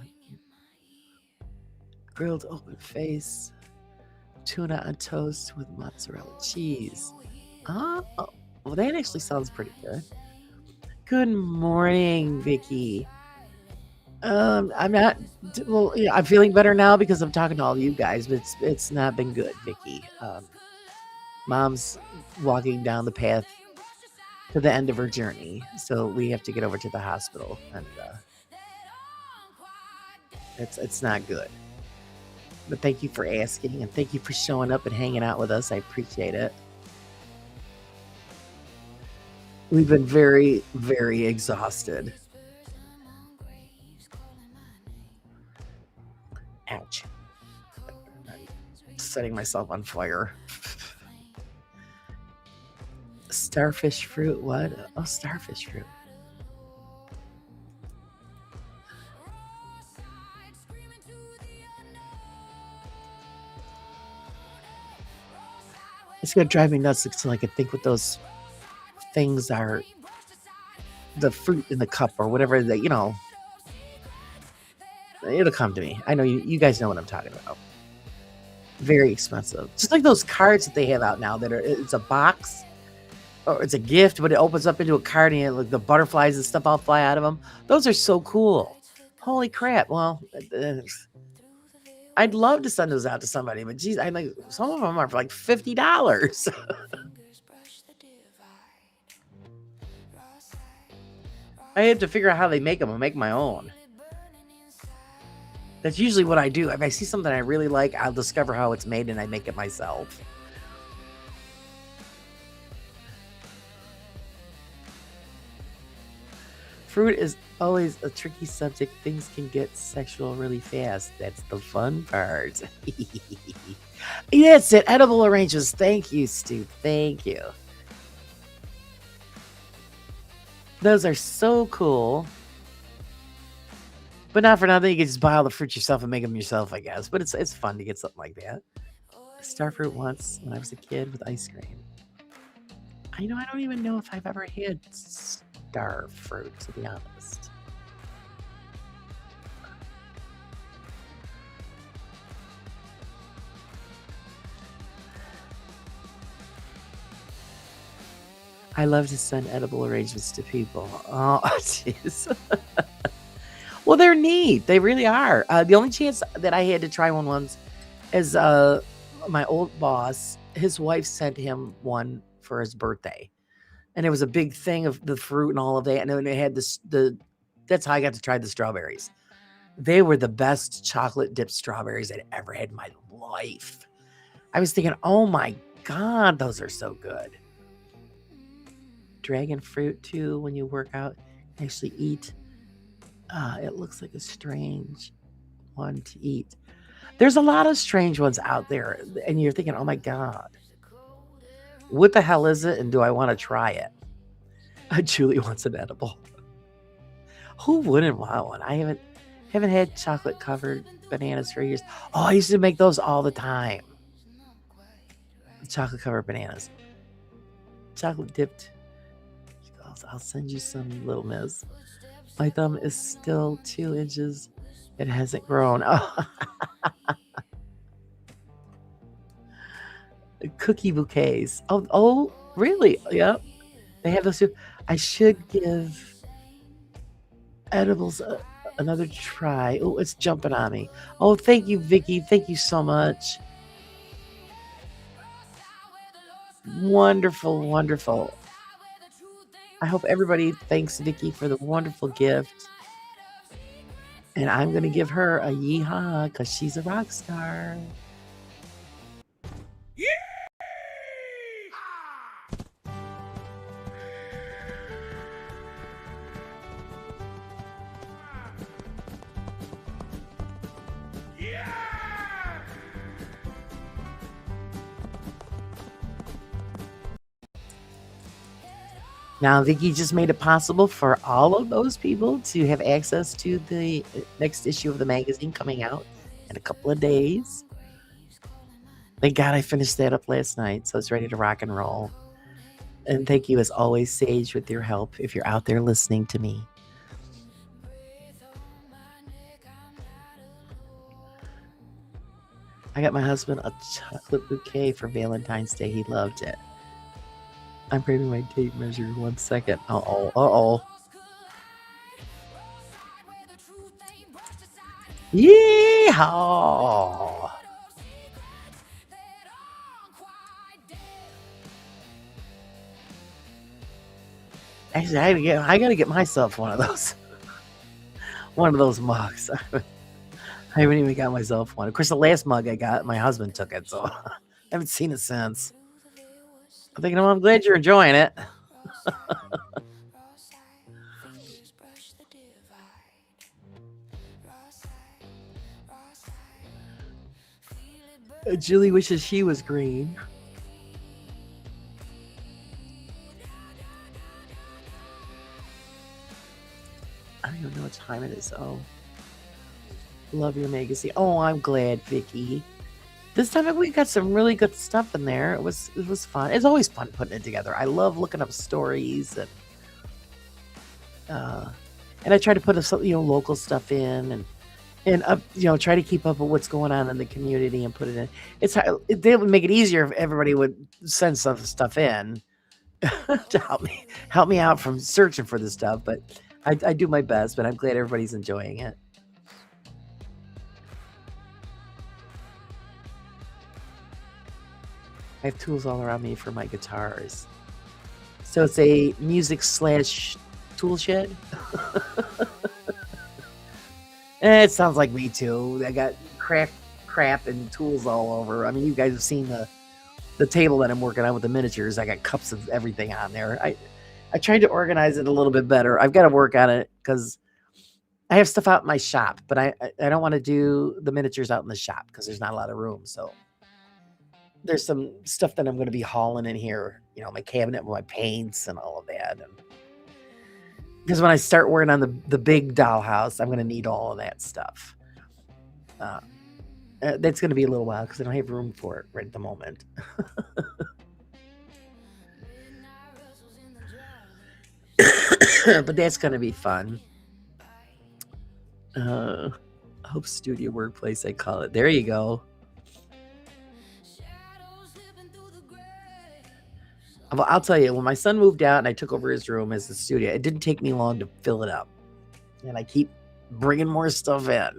Grilled open face, tuna on toast with mozzarella cheese. Oh, well, that actually sounds pretty good. Good morning, Vicky. I'm not. Well, yeah, I'm feeling better now because I'm talking to all you guys, but it's not been good, Vicky. Mom's walking down the path to the end of her journey, so we have to get over to the hospital, and it's not good. But thank you for asking, and thank you for showing up and hanging out with us. I appreciate it. We've been very, very exhausted. Ouch. I'm setting myself on fire. Starfish fruit? What? Oh, starfish fruit. It's gonna drive me nuts until I can think what those things are. The fruit in the cup or whatever that, it'll come to me. I know you guys know what I'm talking about. Very expensive. Just like those cards that they have out now it's a box or it's a gift, but it opens up into a card and like the butterflies and stuff all fly out of them. Those are so cool. Holy crap. Well, I'd love to send those out to somebody, but geez, some of them are for like $50. I have to figure out how they make them and make my own. That's usually what I do. If I see something I really like, I'll discover how it's made and I make it myself. Fruit is always a tricky subject. Things can get sexual really fast. That's the fun part. That's it. Edible arrangements. Thank you, Stu. Thank you. Those are so cool. But not for nothing. You can just buy all the fruit yourself and make them yourself, I guess. But it's fun to get something like that. Starfruit once when I was a kid with ice cream. I don't even know if I've ever had starfruit, to be honest. I love to send edible arrangements to people. Oh, jeez. Well, they're neat. They really are. The only chance that I had to try one once is my old boss. His wife sent him one for his birthday, and it was a big thing of the fruit and all of that. And then it had that's how I got to try the strawberries. They were the best chocolate dipped strawberries I'd ever had in my life. I was thinking, oh my God, those are so good. Dragon fruit too, when you work out, actually eat. It looks like a strange one to eat. There's a lot of strange ones out there, and you're thinking, oh my God, what the hell is it? And do I want to try it? Julie wants an edible. Who wouldn't want one? I haven't had chocolate covered bananas for years. Oh, I used to make those all the time. Chocolate covered bananas. Chocolate dipped. I'll send you some, little miss. My thumb is still 2 inches. It hasn't grown. Oh. Cookie bouquets. Oh, really? Yep. They have those too. I should give edibles another try. Oh, it's jumping on me. Oh, thank you, Vicky. Thank you so much. Wonderful, wonderful. I hope everybody thanks Vicky for the wonderful gift. And I'm going to give her a yeehaw because she's a rock star. Now, Vicky just made it possible for all of those people to have access to the next issue of the magazine coming out in a couple of days. Thank God I finished that up last night, so it's ready to rock and roll. And thank you, as always, Sage, with your help, if you're out there listening to me. I got my husband a chocolate bouquet for Valentine's Day. He loved it. I'm grabbing my tape measure. 1 second. Uh-oh. Yeehaw! Actually, I gotta get myself one of those. One of those mugs. I haven't even got myself one. Of course, the last mug I got, my husband took it, so I haven't seen it since. I'm thinking, I'm glad you're enjoying it. Julie wishes she was green. I don't even know what time it is. Oh, love your magazine. Oh, I'm glad, Vicky. This time we got some really good stuff in there. It was fun. It's always fun putting it together. I love looking up stories and I try to put local stuff in and try to keep up with what's going on in the community and put it in. They would make it easier if everybody would send stuff in to help me out from searching for this stuff. But I do my best. But I'm glad everybody's enjoying it. I have tools all around me for my guitars. So it's a music / tool shed. It sounds like me too. I got crap and tools all over. I mean, you guys have seen the table that I'm working on with the miniatures. I got cups of everything on there. I tried to organize it a little bit better. I've got to work on it because I have stuff out in my shop, but I don't want to do the miniatures out in the shop because there's not a lot of room. So there's some stuff that I'm going to be hauling in here, my cabinet with my paints and all of that. And because when I start working on the big dollhouse, I'm going to need all of that stuff. That's going to be a little while because I don't have room for it right at the moment. But that's going to be fun. Hope Studio Workplace, I call it. There you go. Well, I'll tell you, when my son moved out and I took over his room as the studio, it didn't take me long to fill it up. And I keep bringing more stuff in.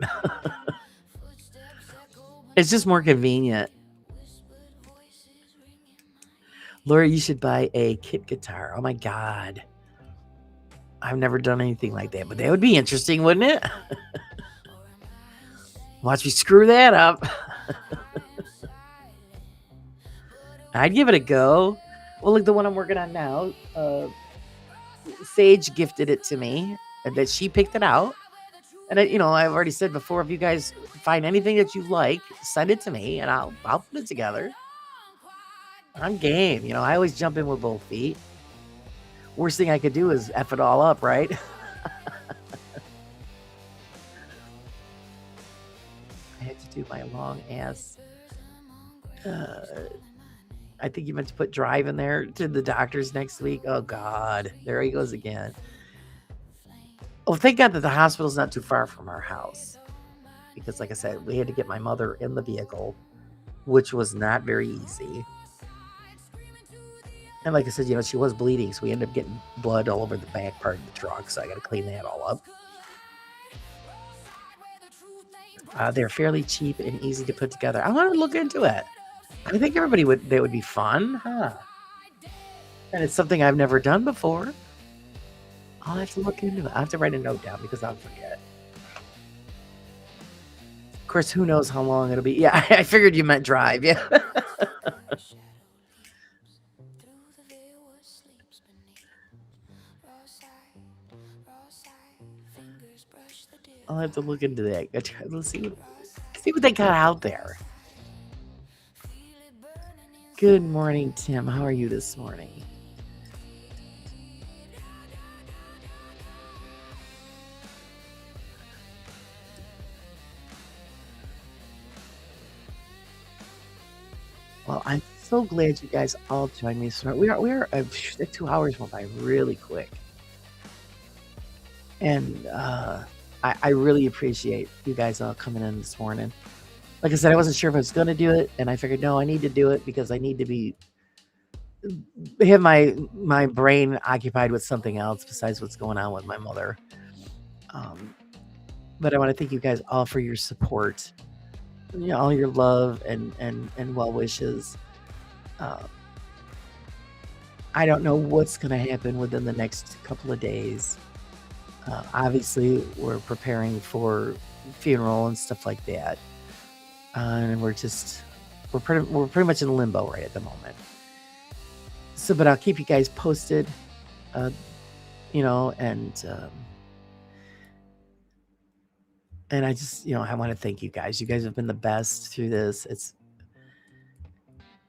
It's just more convenient. Laura, you should buy a kit guitar. Oh my God. I've never done anything like that, but that would be interesting, wouldn't it? Watch me screw that up. I'd give it a go. Well, like the one I'm working on now, Sage gifted it to me, and that she picked it out. And I've already said before, if you guys find anything that you like, send it to me, and I'll put it together. I'm game. I always jump in with both feet. Worst thing I could do is F it all up, right? I had to do my long ass. I think you meant to put drive in there to the doctor's next week. Oh, God. There he goes again. Oh, thank God that the hospital's not too far from our house. Because, like I said, we had to get my mother in the vehicle, which was not very easy. And like I said, she was bleeding, so we ended up getting blood all over the back part of the truck, so I got to clean that all up. They're fairly cheap and easy to put together. I want to look into it. I think that would be fun, huh? And it's something I've never done before. I'll have to look into it. I have to write a note down because I'll forget. Of course, who knows how long it'll be. Yeah, I figured you meant drive. Yeah. I'll have to look into that. Let's see what they got out there. Good morning, Tim. How are you this morning? Well, I'm so glad you guys all joined me. So we are 2 hours went by really quick. And I really appreciate you guys all coming in this morning. Like I said, I wasn't sure if I was going to do it, and I figured, no, I need to do it because I need to have my brain occupied with something else besides what's going on with my mother. But I want to thank you guys all for your support, all your love and well wishes. I don't know what's going to happen within the next couple of days. Obviously, we're preparing for funeral and stuff like that. And we're pretty much in limbo right at the moment. So, but I'll keep you guys posted, and I just, I want to thank you guys. You guys have been the best through this.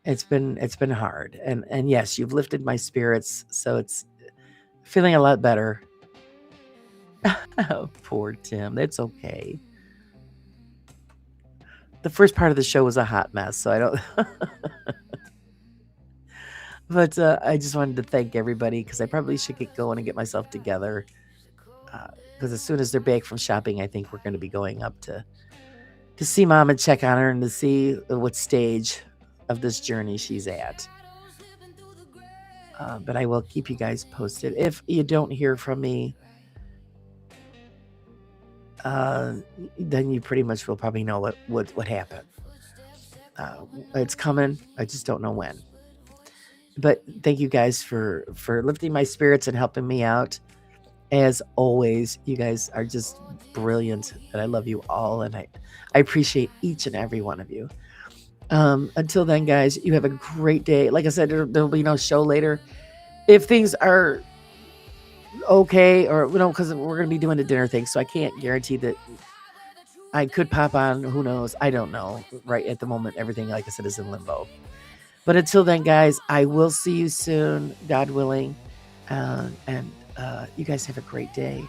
It's been hard, and yes, you've lifted my spirits, so it's feeling a lot better. Oh, poor Tim. That's okay. The first part of the show was a hot mess, so I don't. But I just wanted to thank everybody because I probably should get going and get myself together. Because as soon as they're back from shopping, I think we're going to be going up to see Mom and check on her and to see what stage of this journey she's at. But I will keep you guys posted. If you don't hear from me, then you pretty much will probably know what happened. It's coming. I just don't know when. But thank you guys for lifting my spirits and helping me out. As always, you guys are just brilliant, and I love you all, and I appreciate each and every one of you. Until then, guys, you have a great day. Like I said, there'll be no show later. If things are okay, or because we're gonna be doing a dinner thing, so I can't guarantee that I could pop on. Who knows? I don't know. Right at the moment, everything, like I said, is in limbo. But until then, guys, I will see you soon, God willing. And you guys have a great day.